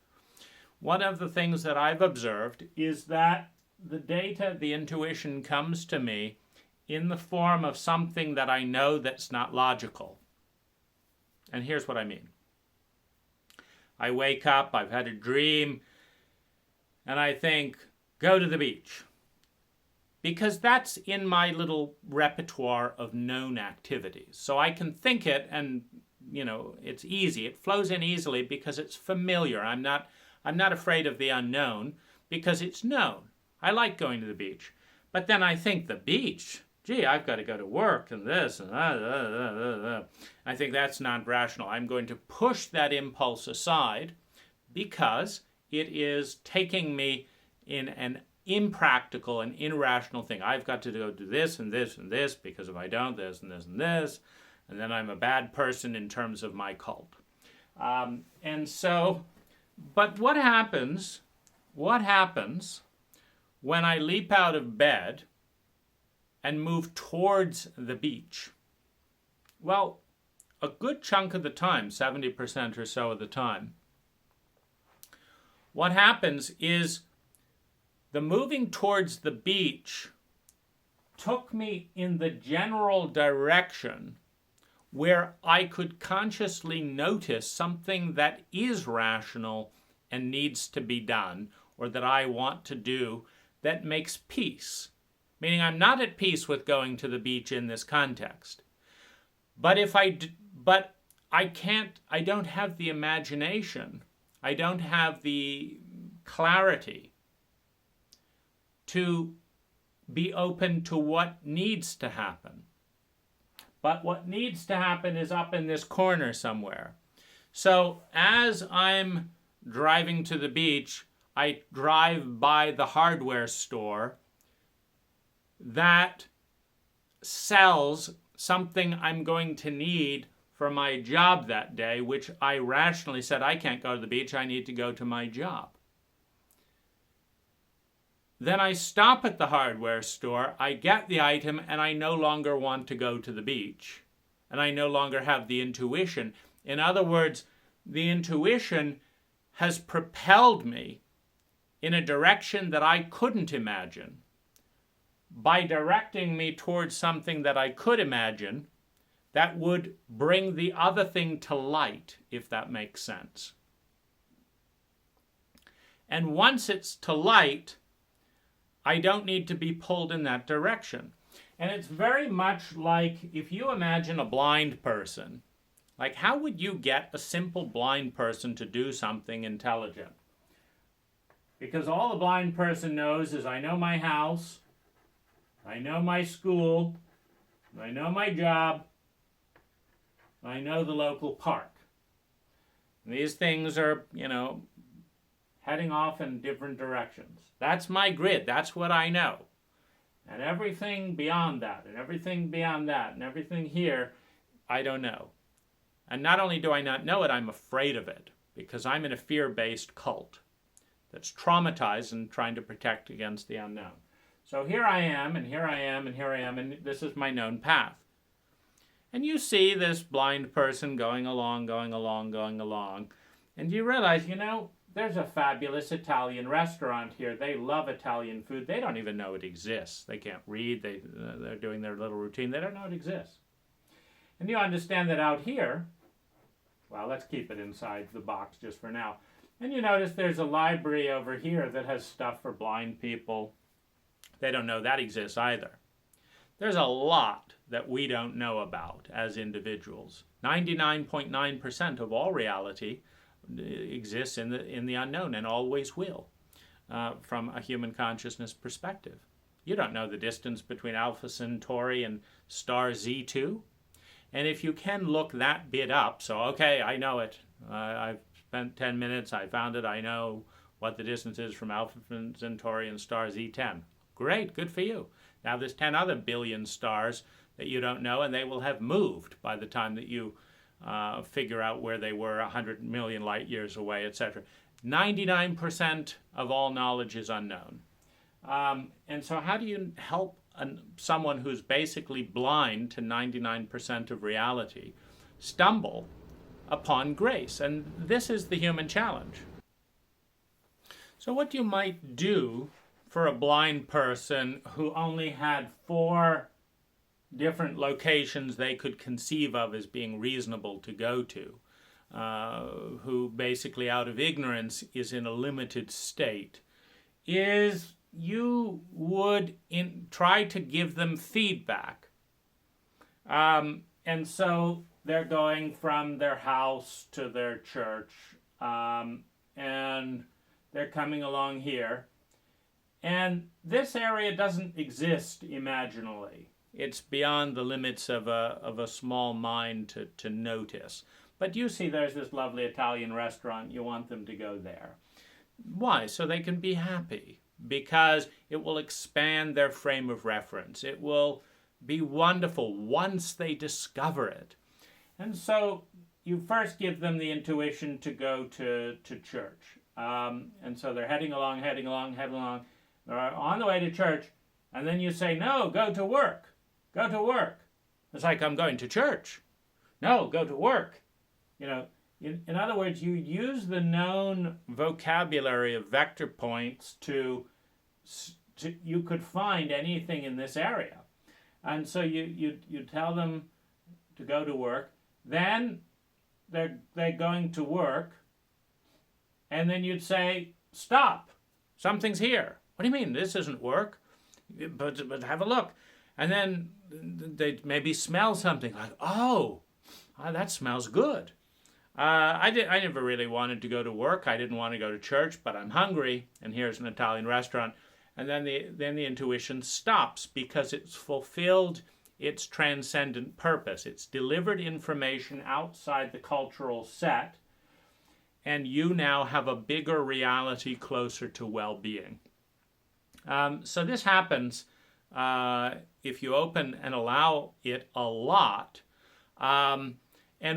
one of the things that I've observed is that the data, the intuition comes to me in the form of something that I know that's not logical. And here's what I mean. I wake up, I've had a dream, and I think, go to the beach. Because that's in my little repertoire of known activities. So I can think it and, it's easy. It flows in easily because it's familiar. I'm not afraid of the unknown because it's known. I like going to the beach. But then I think the beach, gee, I've got to go to work and this and that. I think that's non-rational. I'm going to push that impulse aside because it is taking me in an impractical and irrational thing. I've got to go do this and this and this because if I don't, this and this and this, and then I'm a bad person in terms of my cult. But what happens when I leap out of bed and move towards the beach? Well, a good chunk of the time, 70% or so of the time, what happens is the moving towards the beach took me in the general direction where I could consciously notice something that is rational and needs to be done, or that I want to do, that makes peace. Meaning I'm not at peace with going to the beach in this context. But I don't have the imagination, I don't have the clarity to be open to what needs to happen. but what needs to happen is up in this corner somewhere. So as I'm driving to the beach, I drive by the hardware store that sells something I'm going to need for my job that day, which I rationally said, I can't go to the beach, I need to go to my job. Then I stop at the hardware store, I get the item, and I no longer want to go to the beach. And I no longer have the intuition. In other words, the intuition has propelled me in a direction that I couldn't imagine. By directing me towards something that I could imagine, that would bring the other thing to light, if that makes sense. And once it's to light, I don't need to be pulled in that direction. And it's very much like if you imagine a blind person. Like, how would you get a simple blind person to do something intelligent? Because all a blind person knows is, I know my house, I know my school, I know my job, I know the local park. And these things are, heading off in different directions. That's my grid. That's what I know. And everything beyond that, and everything beyond that, and everything here, I don't know. And not only do I not know it, I'm afraid of it, because I'm in a fear-based cult that's traumatized and trying to protect against the unknown. So here I am, and here I am, and here I am, and this is my known path. And you see this blind person going along, and you realize, there's a fabulous Italian restaurant here. They love Italian food. They don't even know it exists. They can't read. They're doing their little routine. They don't know it exists. And you understand that out here, well, let's keep it inside the box just for now. And you notice there's a library over here that has stuff for blind people. They don't know that exists either. There's a lot that we don't know about as individuals. 99.9% of all reality exists in the unknown and always will, from a human consciousness perspective. You don't know the distance between Alpha Centauri and star Z2. And if you can look that bit up, so okay, I know it. I've spent 10 minutes, I found it, I know what the distance is from Alpha Centauri and star Z10. Great, good for you. Now there's 10 other billion stars that you don't know, and they will have moved by the time that you figure out where they were 100 million light years away, etc. 99% of all knowledge is unknown. And so how do you help someone who's basically blind to 99% of reality stumble upon grace? And this is the human challenge. So what you might do for a blind person who only had 4 different locations they could conceive of as being reasonable to go to, who basically out of ignorance is in a limited state, is you would try to give them feedback. And so they're going from their house to their church, and they're coming along here. And this area doesn't exist imaginally. It's beyond the limits of a small mind to notice. But you see there's this lovely Italian restaurant. You want them to go there. Why? So they can be happy. Because it will expand their frame of reference. It will be wonderful once they discover it. And so you first give them the intuition to go to church. And so they're heading along. They're on the way to church. And then you say, no, go to work. Go to work. It's like, I'm going to church. No, go to work. In other words, you use the known vocabulary of vector points to you could find anything in this area. And so you tell them to go to work. Then they're going to work. And then you'd say, stop. Something's here. What do you mean? This isn't work. But have a look. And then they maybe smell something like, oh, that smells good. I never really wanted to go to work. I didn't want to go to church, but I'm hungry, and here's an Italian restaurant. And then the intuition stops because it's fulfilled its transcendent purpose. It's delivered information outside the cultural set, and you now have a bigger reality closer to well-being. So this happens if you open and allow it a lot. And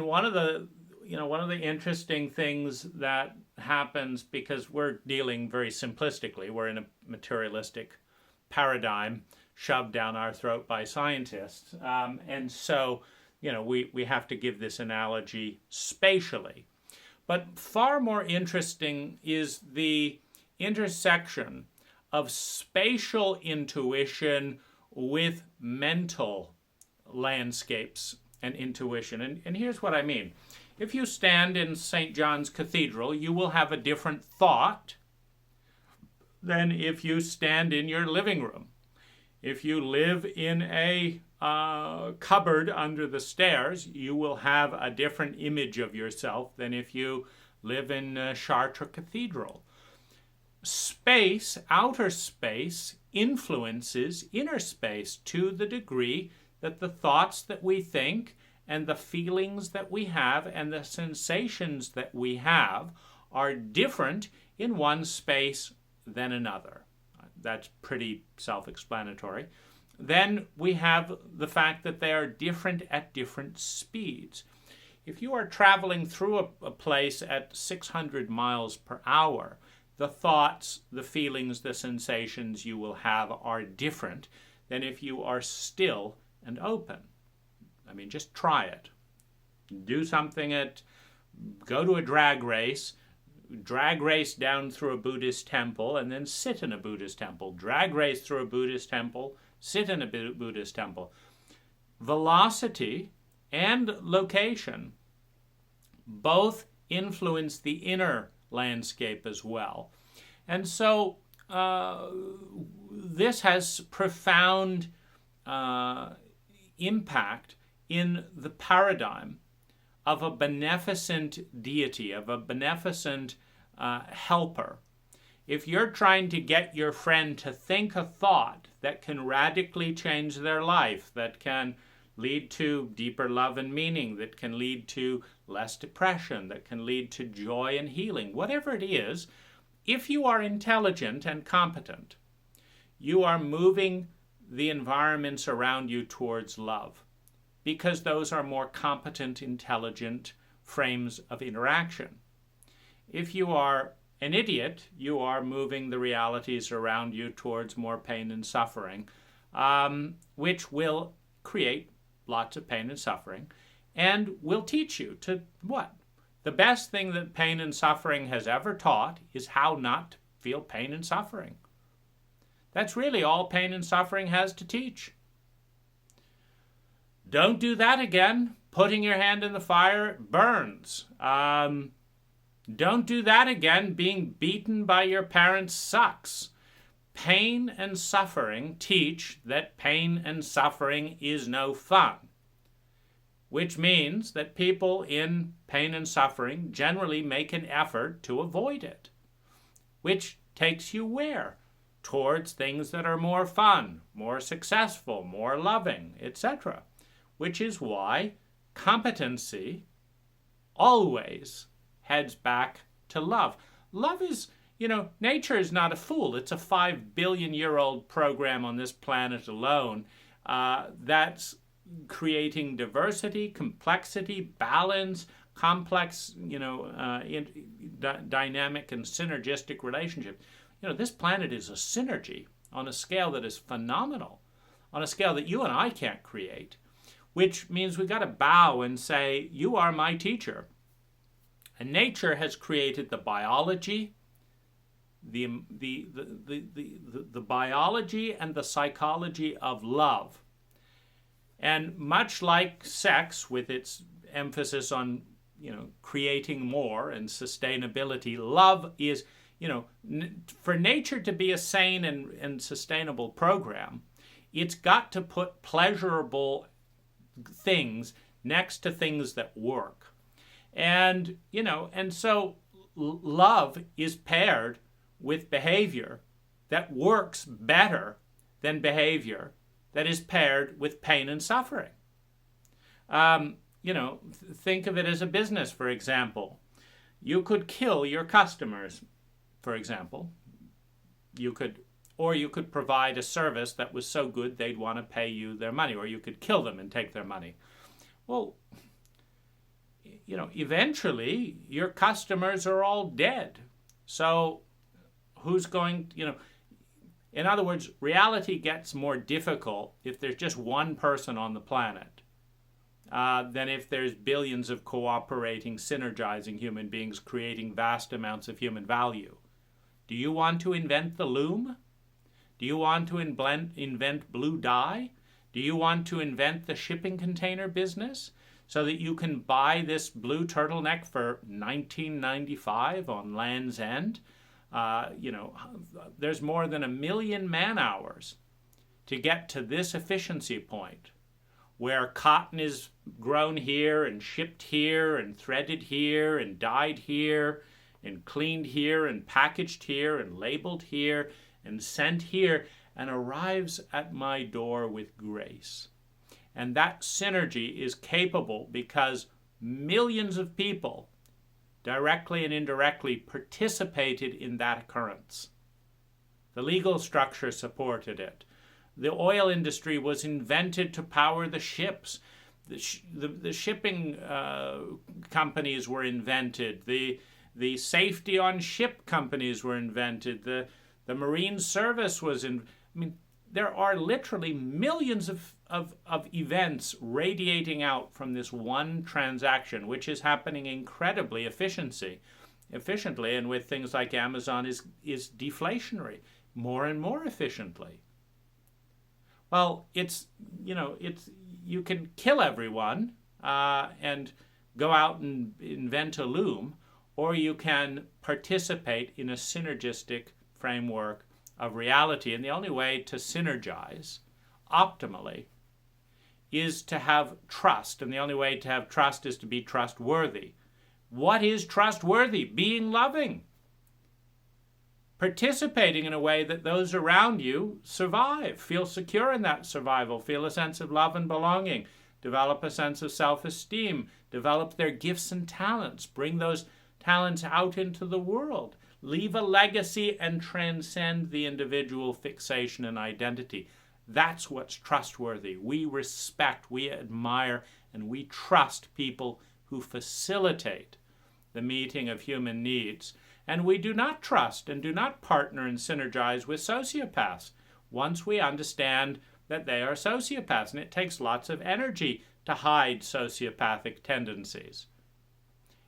one of the interesting things that happens, because we're dealing very simplistically, we're in a materialistic paradigm shoved down our throat by scientists, and so we have to give this analogy spatially. But far more interesting is the intersection of spatial intuition with mental landscapes and intuition. And here's what I mean. If you stand in St. John's Cathedral, you will have a different thought than if you stand in your living room. If you live in a cupboard under the stairs, you will have a different image of yourself than if you live in Chartres Cathedral. Space, outer space, influences inner space to the degree that the thoughts that we think and the feelings that we have and the sensations that we have are different in one space than another. That's pretty self-explanatory. Then we have the fact that they are different at different speeds. If you are traveling through a place at 600 miles per hour, the thoughts, the feelings, the sensations you will have are different than if you are still and open. I mean, just try it. Do something go to a drag race down through a Buddhist temple, and then sit in a Buddhist temple. Drag race through a Buddhist temple, sit in a Buddhist temple. Velocity and location both influence the inner landscape as well. And so this has profound impact in the paradigm of a beneficent deity, of a beneficent helper. If you're trying to get your friend to think a thought that can radically change their life, that can lead to deeper love and meaning, that can lead to less depression, that can lead to joy and healing, whatever it is, if you are intelligent and competent, you are moving the environments around you towards love, because those are more competent, intelligent frames of interaction. If you are an idiot, you are moving the realities around you towards more pain and suffering, which will create lots of pain and suffering, and will teach you to what? The best thing that pain and suffering has ever taught is how not to feel pain and suffering. That's really all pain and suffering has to teach. Don't do that again. Putting your hand in the fire burns. Don't do that again. Being beaten by your parents sucks. Pain and suffering teach that pain and suffering is no fun, which means that people in pain and suffering generally make an effort to avoid it, which takes you where? Towards things that are more fun, more successful, more loving, etc., which is why competency always heads back to love. Love is, nature is not a fool. It's a 5 billion-year-old program on this planet alone that's creating diversity, complexity, balance, complex, dynamic and synergistic relationships. This planet is a synergy on a scale that is phenomenal, on a scale that you and I can't create, which means we've got to bow and say, you are my teacher. And nature has created the biology, the biology and the psychology of love. And much like sex, with its emphasis on, creating more and sustainability, love is, for nature to be a sane and sustainable program, it's got to put pleasurable things next to things that work. And, and so love is paired with behavior that works better than behavior that is paired with pain and suffering. Think of it as a business, for example. You could kill your customers, for example. You could provide a service that was so good they'd want to pay you their money, or you could kill them and take their money. Well, eventually your customers are all dead. So who's going, in other words, reality gets more difficult if there's just one person on the planet than if there's billions of cooperating, synergizing human beings creating vast amounts of human value. Do you want to invent the loom? Do you want to invent blue dye? Do you want to invent the shipping container business so that you can buy this blue turtleneck for $19.95 on Land's End? There's more than 1 million man-hours to get to this efficiency point where cotton is grown here and shipped here and threaded here and dyed here and cleaned here and packaged here and labeled here and sent here and arrives at my door with grace. And that synergy is capable because millions of people, directly and indirectly, participated in that occurrence. The legal structure supported it. The oil industry was invented to power the ships. The shipping companies were invented. The safety on ship companies were invented. The Marine Service was there are literally millions of events radiating out from this one transaction, which is happening incredibly efficiently, and with things like Amazon is deflationary, more and more efficiently. Well, you can kill everyone and go out and invent a loom, or you can participate in a synergistic framework of reality. And the only way to synergize optimally is to have trust. And the only way to have trust is to be trustworthy. What is trustworthy? Being loving. Participating in a way that those around you survive, feel secure in that survival, feel a sense of love and belonging, develop a sense of self-esteem, develop their gifts and talents, bring those talents out into the world, leave a legacy and transcend the individual fixation and identity. That's what's trustworthy. We respect, we admire, and we trust people who facilitate the meeting of human needs. And we do not trust and do not partner and synergize with sociopaths once we understand that they are sociopaths. And it takes lots of energy to hide sociopathic tendencies.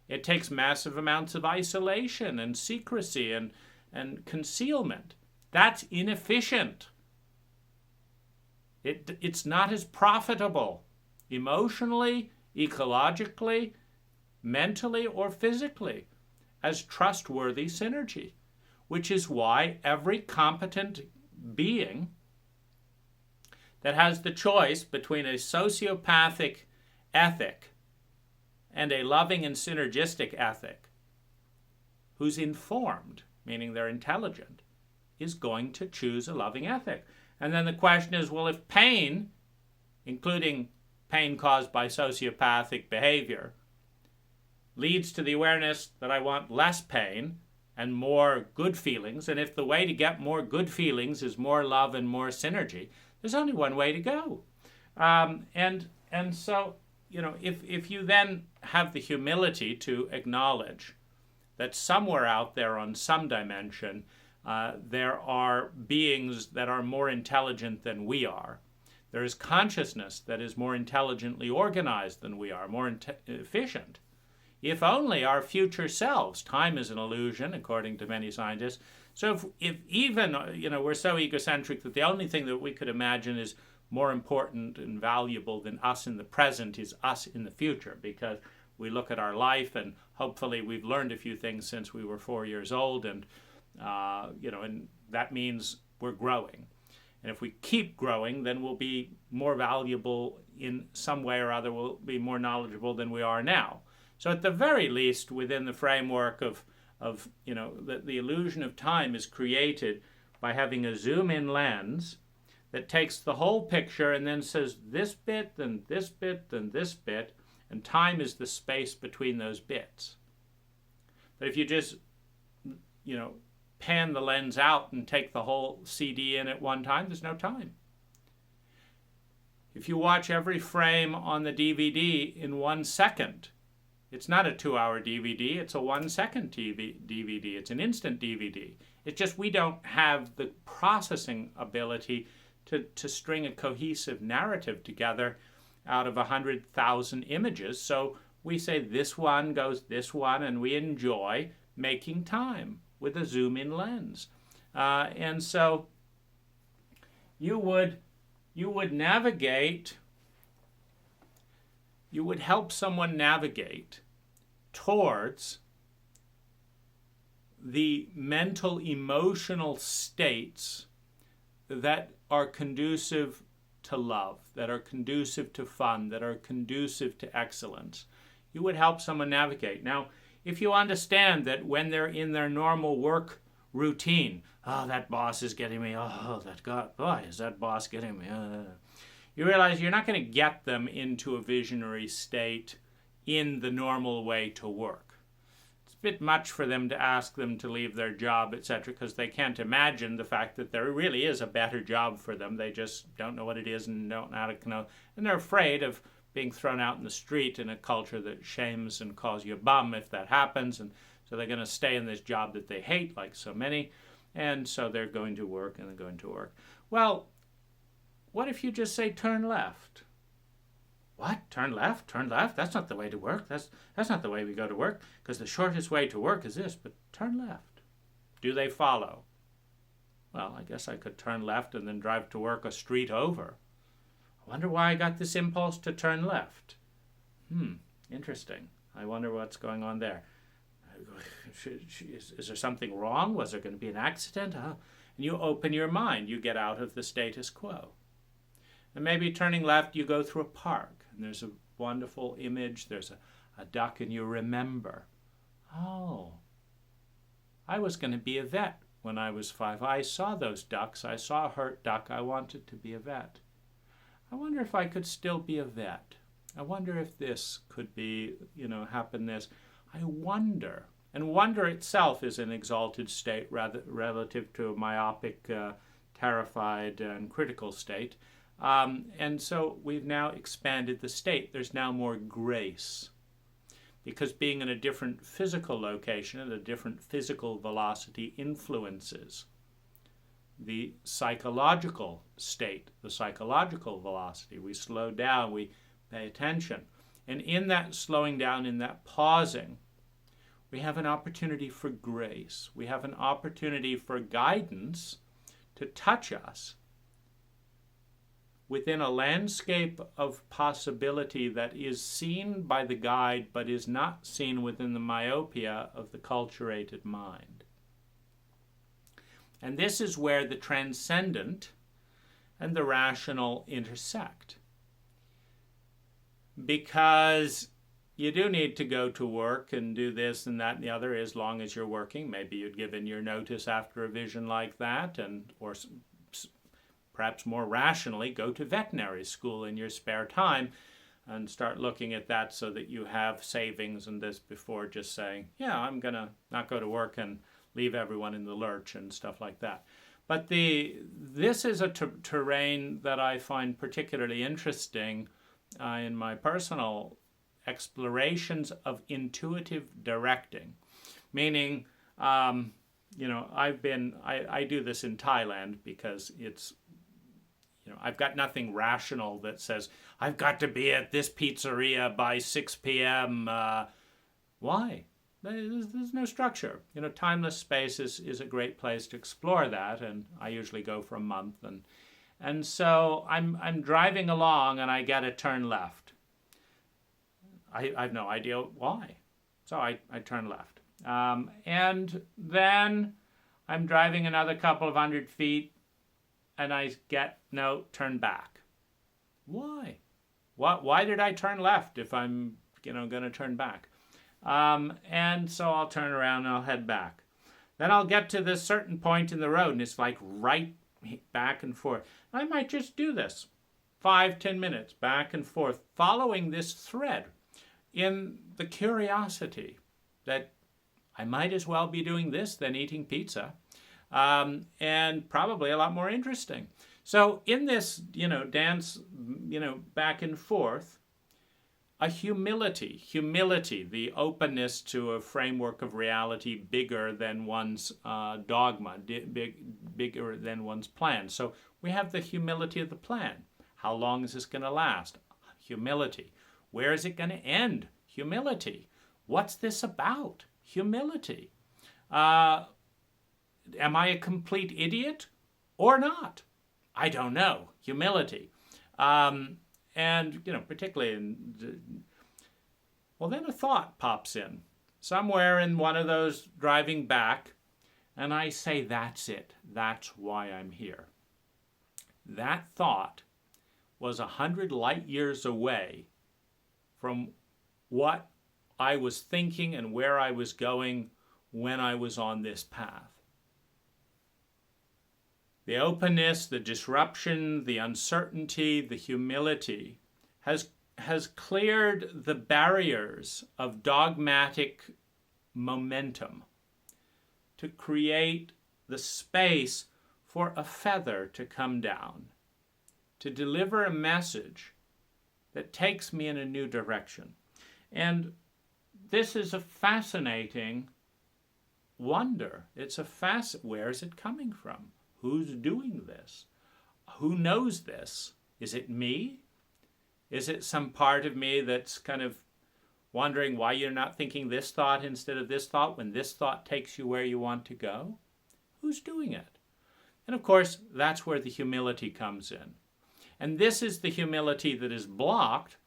It takes massive amounts of isolation and secrecy and concealment. That's inefficient. It's not as profitable emotionally, ecologically, mentally, or physically as trustworthy synergy, which is why every competent being that has the choice between a sociopathic ethic and a loving and synergistic ethic, who's informed, meaning they're intelligent, is going to choose a loving ethic. And then the question is, well, if pain, including pain caused by sociopathic behavior, leads to the awareness that I want less pain and more good feelings, and if the way to get more good feelings is more love and more synergy, there's only one way to go. And so, if you then have the humility to acknowledge that somewhere out there on some dimension, there are beings that are more intelligent than we are. There is consciousness that is more intelligently organized than we are, more efficient. If only our future selves, time is an illusion, according to many scientists. So if even, we're so egocentric that the only thing that we could imagine is more important and valuable than us in the present is us in the future, because we look at our life and hopefully we've learned a few things since we were 4 years old, and and that means we're growing. And if we keep growing, then we'll be more valuable in some way or other. We'll be more knowledgeable than we are now. So at the very least, within the framework of the illusion of time is created by having a zoom-in lens that takes the whole picture and then says this bit, then this bit, then this bit, and time is the space between those bits. But if you just, pan the lens out and take the whole CD in at one time, there's no time. If you watch every frame on the DVD in 1 second, it's not a 2-hour DVD, it's a 1 second DVD. It's an instant DVD. It's just we don't have the processing ability to string a cohesive narrative together out of 100,000 images. So we say this one goes this one, and we enjoy making time with a zoom-in lens. And so you would navigate, you would help someone navigate towards the mental, emotional states that are conducive to love, that are conducive to fun, that are conducive to excellence. You would help someone navigate. Now, if you understand that when they're in their normal work routine, oh, that boss is getting me, oh, that guy, boy, is that boss getting me, you realize you're not going to get them into a visionary state in the normal way to work. It's a bit much for them to ask them to leave their job, etc., because they can't imagine the fact that there really is a better job for them. They just don't know what it is and don't know how to know, and they're afraid of being thrown out in the street in a culture that shames and calls you a bum if that happens, and so they're going to stay in this job that they hate, like so many, and so they're going to work and they're going to work. Well, what if you just say turn left? What? Turn left? Turn left? That's not the way to work. That's not the way we go to work, because the shortest way to work is this, but turn left. Do they follow? Well, I guess I could turn left and then drive to work a street over. I wonder why I got this impulse to turn left. Interesting. I wonder what's going on there. Is there something wrong? Was there going to be an accident? And you open your mind. You get out of the status quo. And maybe turning left, you go through a park, and there's a wonderful image. There's a duck, and you remember, oh, I was going to be a vet when I was 5. I saw those ducks. I saw a hurt duck. I wanted to be a vet. I wonder if I could still be a vet. I wonder if this could be, happen this. I wonder. And wonder itself is an exalted state relative to a myopic, terrified, and critical state. And so we've now expanded the state. There's now more grace. Because being in a different physical location at a different physical velocity influences the psychological state, the psychological velocity. We slow down, we pay attention. And in that slowing down, in that pausing, we have an opportunity for grace. We have an opportunity for guidance to touch us within a landscape of possibility that is seen by the guide but is not seen within the myopia of the culturated mind. And this is where the transcendent and the rational intersect. Because you do need to go to work and do this and that and the other as long as you're working. Maybe you'd give in your notice after a vision like that, or perhaps more rationally, go to veterinary school in your spare time and start looking at that so that you have savings and this before just saying, yeah, I'm going to not go to work and leave everyone in the lurch and stuff like that. But this is a terrain that I find particularly interesting in my personal explorations of intuitive directing. Meaning, I do this in Thailand because it's, I've got nothing rational that says, I've got to be at this pizzeria by 6 p.m. Why? There's no structure. Timeless space is a great place to explore that, and I usually go for a month. And so I'm driving along, and I get a turn left. I have no idea why. So I turn left. And then I'm driving another couple of 100 feet, and I get, no, turn back. Why? Why did I turn left if I'm, going to turn back? And so I'll turn around and I'll head back. Then I'll get to this certain point in the road, and it's like right back and forth. I might just do this 5-10 minutes back and forth, following this thread in the curiosity that I might as well be doing this than eating pizza, and probably a lot more interesting. So in this, dance, back and forth, a humility, the openness to a framework of reality bigger than one's dogma, bigger than one's plan. So we have the humility of the plan. How long is this going to last? Humility. Where is it going to end? Humility. What's this about? Humility. Am I a complete idiot or not? I don't know. Humility. And, particularly then a thought pops in somewhere in one of those driving back, and I say, that's it. That's why I'm here. That thought was 100 light years away from what I was thinking and where I was going when I was on this path. The openness, the disruption, the uncertainty, the humility has cleared the barriers of dogmatic momentum to create the space for a feather to come down, to deliver a message that takes me in a new direction. And this is a fascinating wonder. Where is it coming from? Who's doing this? Who knows this? Is it me? Is it some part of me that's kind of wondering why you're not thinking this thought instead of this thought when this thought takes you where you want to go? Who's doing it? And of course, that's where the humility comes in. And this is the humility that is blocked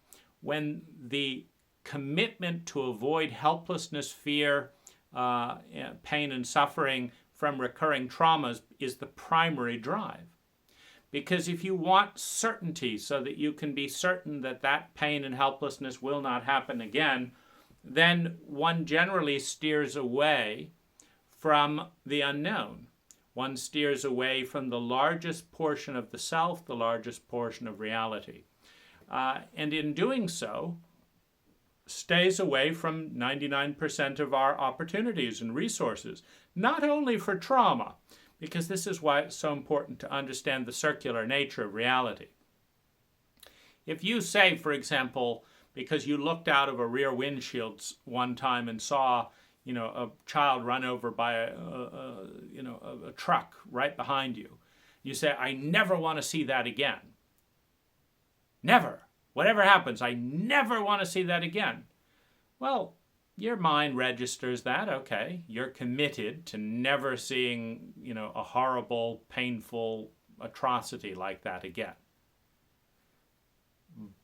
when the commitment to avoid helplessness, fear, pain, and suffering from recurring traumas is the primary drive. Because if you want certainty so that you can be certain that that pain and helplessness will not happen again, then one generally steers away from the unknown. One steers away from the largest portion of the self, the largest portion of reality. And in doing so, stays away from 99% of our opportunities and resources, not only for trauma, because this is why it's so important to understand the circular nature of reality. If you say, for example, because you looked out of a rear windshield one time and saw, a child run over by a truck right behind you, you say, I never want to see that again. Never. Whatever happens, I never want to see that again. Well, your mind registers that, okay, you're committed to never seeing, a horrible, painful atrocity like that again.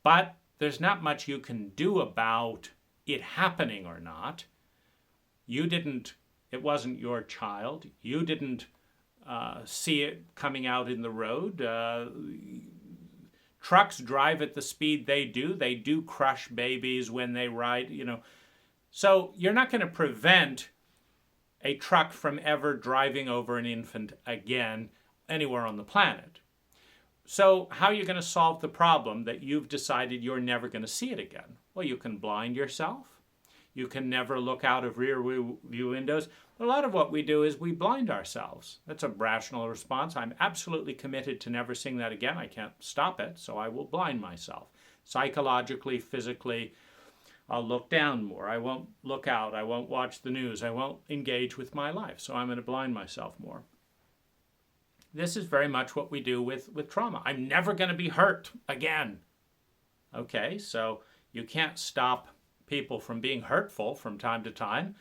But there's not much you can do about it happening or not. It wasn't your child. You didn't see it coming out in the road. Trucks drive at the speed they do. They do crush babies when they ride, So you're not going to prevent a truck from ever driving over an infant again anywhere on the planet. So how are you going to solve the problem that you've decided you're never going to see it again? Well, you can blind yourself. You can never look out of rear view windows. A lot of what we do is we blind ourselves. That's a rational response. I'm absolutely committed to never seeing that again. I can't stop it, so I will blind myself. Psychologically, physically, I'll look down more. I won't look out. I won't watch the news. I won't engage with my life, so I'm going to blind myself more. This is very much what we do with trauma. I'm never going to be hurt again. Okay, so you can't stop people from being hurtful from time to time.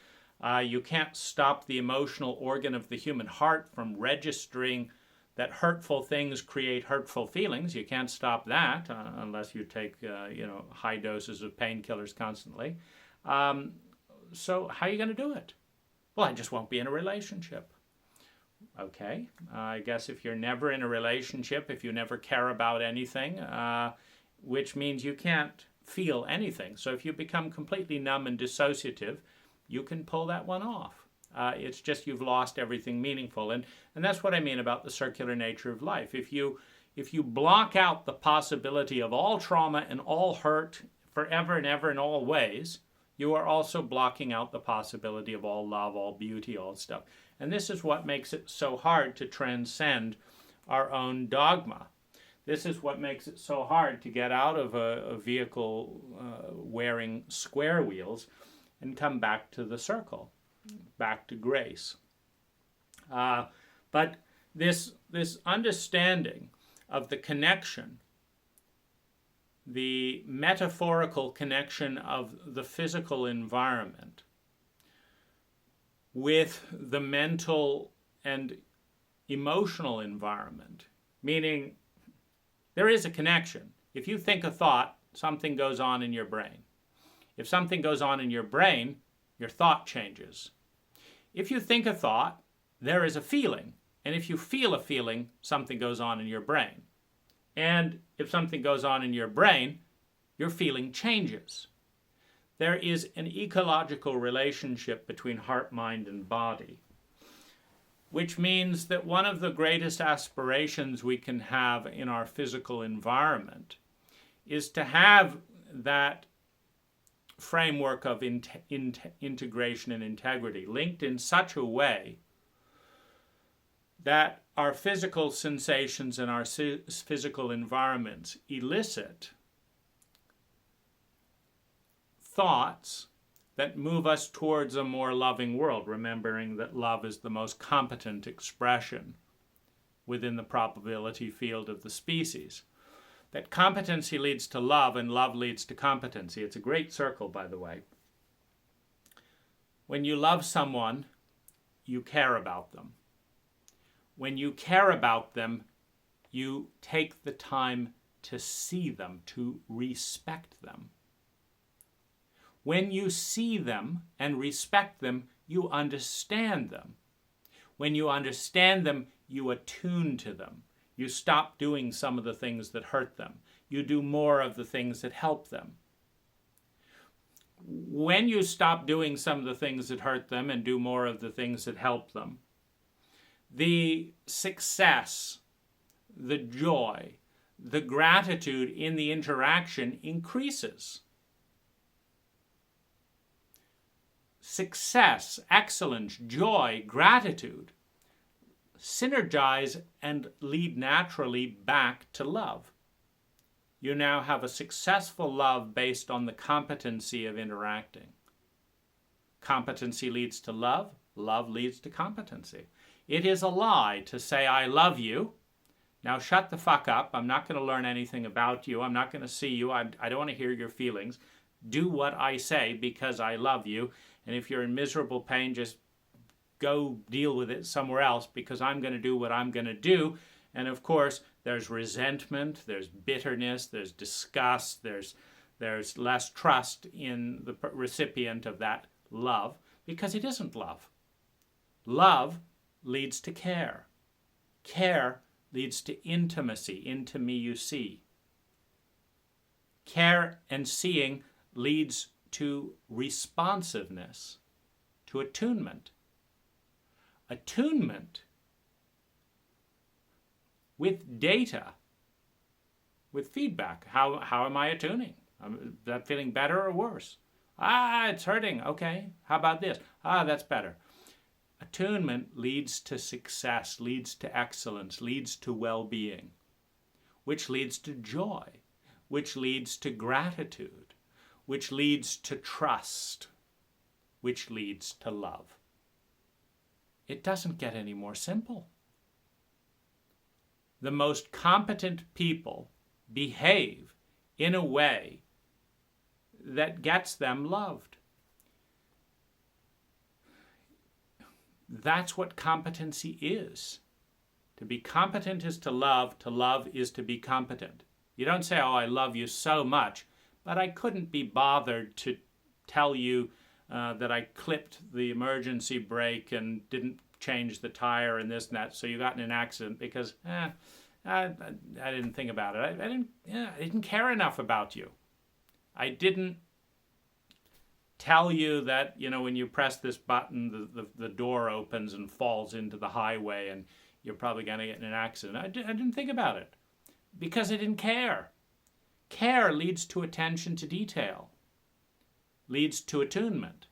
You can't stop the emotional organ of the human heart from registering that hurtful things create hurtful feelings. You can't stop that unless you take high doses of painkillers constantly. So how are you going to do it? Well, I just won't be in a relationship. Okay, I guess if you're never in a relationship, if you never care about anything, which means you can't feel anything. So if you become completely numb and dissociative, you can pull that one off. It's just you've lost everything meaningful. And that's what I mean about the circular nature of life. If you block out the possibility of all trauma and all hurt forever and ever in all ways, you are also blocking out the possibility of all love, all beauty, all stuff. And this is what makes it so hard to transcend our own dogma. This is what makes it so hard to get out of a vehicle wearing square wheels and come back to the circle, back to grace. But this understanding of the connection, the metaphorical connection of the physical environment with the mental and emotional environment, meaning there is a connection. If you think a thought, something goes on in your brain. If something goes on in your brain, your thought changes. If you think a thought, there is a feeling. And if you feel a feeling, something goes on in your brain. And if something goes on in your brain, your feeling changes. There is an ecological relationship between heart, mind, and body, which means that one of the greatest aspirations we can have in our physical environment is to have that framework of integration and integrity linked in such a way that our physical sensations and our physical environments elicit thoughts that move us towards a more loving world, remembering that love is the most competent expression within the probability field of the species. That competency leads to love and love leads to competency. It's a great circle, by the way. When you love someone, you care about them. When you care about them, you take the time to see them, to respect them. When you see them and respect them, you understand them. When you understand them, you attune to them. You stop doing some of the things that hurt them. You do more of the things that help them. When you stop doing some of the things that hurt them and do more of the things that help them, the success, the joy, the gratitude in the interaction increases. Success, excellence, joy, gratitude synergize and lead naturally back to love. You now have a successful love based on the competency of interacting. Competency leads to love, love leads to competency. It is a lie to say, I love you. Now shut the fuck up. I'm not going to learn anything about you. I'm not going to see you. I don't want to hear your feelings. Do what I say because I love you. And if you're in miserable pain, just go deal with it somewhere else because I'm going to do what I'm going to do. And of course, there's resentment, there's bitterness, there's disgust, there's less trust in the recipient of that love because it isn't love. Love leads to care. Care leads to intimacy. Into me you see. Care and seeing leads to responsiveness, to attunement. Attunement with data, with feedback. How am I attuning? Is that feeling better or worse? It's hurting. Okay. How about this? That's better. Attunement leads to success, leads to excellence, leads to well-being, which leads to joy, which leads to gratitude, which leads to trust, which leads to love. It doesn't get any more simple. The most competent people behave in a way that gets them loved. That's what competency is. To be competent is to love is to be competent. You don't say, I love you so much, but I couldn't be bothered to tell you that I clipped the emergency brake and didn't change the tire and this and that, so you got in an accident because I didn't think about it. I didn't care enough about you. I didn't tell you that, when you press this button, the door opens and falls into the highway and you're probably going to get in an accident. I didn't think about it because I didn't care. Care leads to attention to detail, leads to attunement.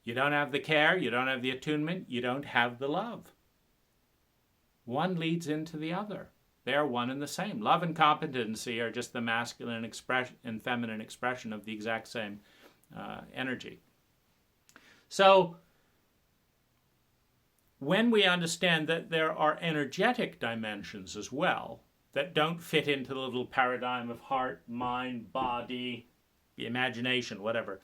You don't have the care, you don't have the attunement, you don't have the love. One leads into the other. They are one and the same. Love and competency are just the masculine expression and feminine expression of the exact same energy. So, when we understand that there are energetic dimensions as well that don't fit into the little paradigm of heart, mind, body, imagination, whatever,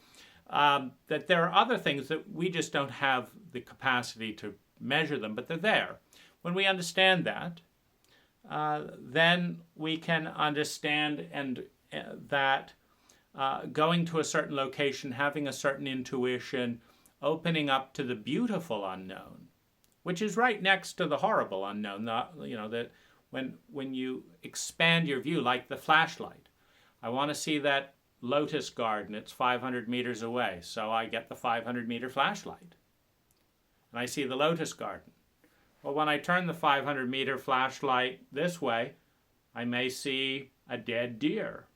that there are other things that we just don't have the capacity to measure them, but they're there. When we understand that, then we can understand that going to a certain location, having a certain intuition, opening up to the beautiful unknown, which is right next to the horrible unknown. That when you expand your view, like the flashlight, I want to see that lotus garden. It's 500 meters away, so I get the 500-meter flashlight, and I see the lotus garden. Well, when I turn the 500-meter flashlight this way, I may see a dead deer.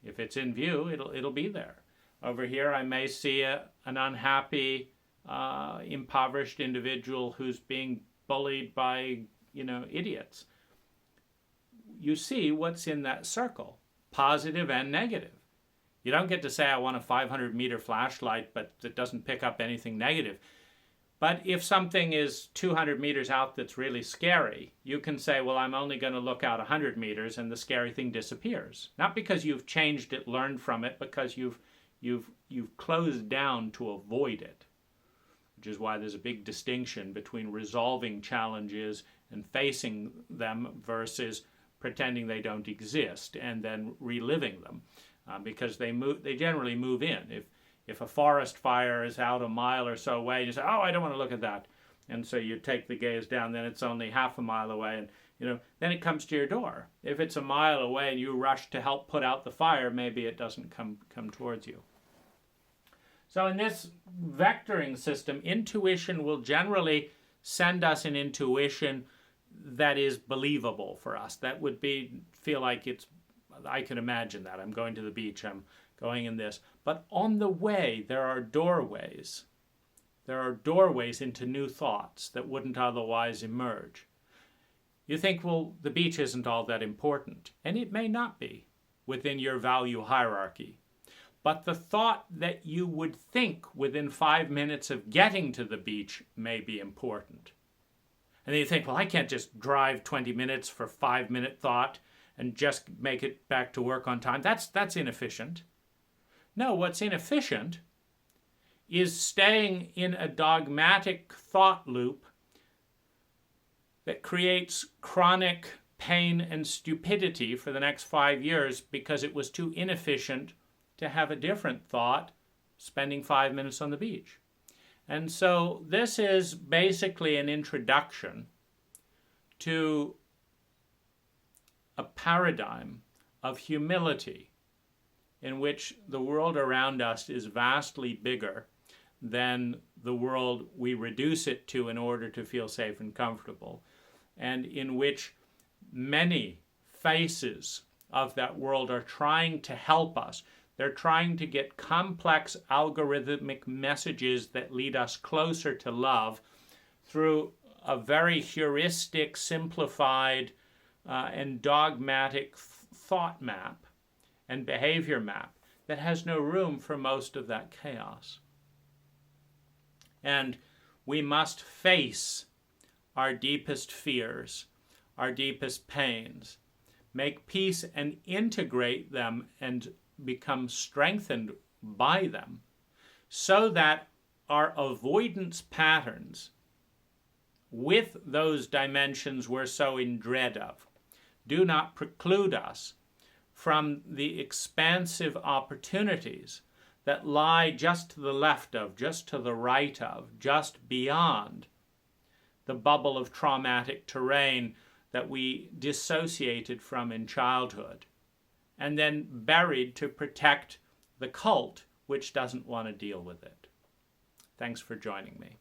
If it's in view, it'll be there. Over here, I may see an unhappy, impoverished individual who's being bullied by, idiots. You see what's in that circle, positive and negative. You don't get to say, I want a 500-meter flashlight, but it doesn't pick up anything negative. But if something is 200 meters out that's really scary, you can say, well, I'm only going to look out 100 meters and the scary thing disappears. Not because you've changed it, learned from it, because you've closed down to avoid it. Which is why there's a big distinction between resolving challenges and facing them versus pretending they don't exist and then reliving them. Because they generally move in. If a forest fire is out a mile or so away, you say, oh, I don't want to look at that. And so you take the gaze down, then it's only half a mile away, and then it comes to your door. If it's a mile away and you rush to help put out the fire, maybe it doesn't come towards you. So in this vectoring system, intuition will generally send us an intuition that is believable for us. That would feel like I can imagine that. I'm going to the beach, I'm going in this. But on the way, there are doorways. There are doorways into new thoughts that wouldn't otherwise emerge. You think, well, the beach isn't all that important. And it may not be within your value hierarchy. But the thought that you would think within 5 minutes of getting to the beach may be important. And then you think, well, I can't just drive 20 minutes for 5-minute thought and just make it back to work on time. That's inefficient. No, what's inefficient is staying in a dogmatic thought loop that creates chronic pain and stupidity for the next 5 years because it was too inefficient to have a different thought spending 5 minutes on the beach. And so this is basically an introduction to a paradigm of humility in which the world around us is vastly bigger than the world we reduce it to in order to feel safe and comfortable, and in which many faces of that world are trying to help us. They're trying to get complex algorithmic messages that lead us closer to love through a very heuristic, simplified, and dogmatic thought map and behavior map that has no room for most of that chaos. And we must face our deepest fears, our deepest pains, make peace and integrate them and become strengthened by them so that our avoidance patterns with those dimensions we're so in dread of do not preclude us from the expansive opportunities that lie just to the left of, just to the right of, just beyond the bubble of traumatic terrain that we dissociated from in childhood and then buried to protect the cult, which doesn't want to deal with it. Thanks for joining me.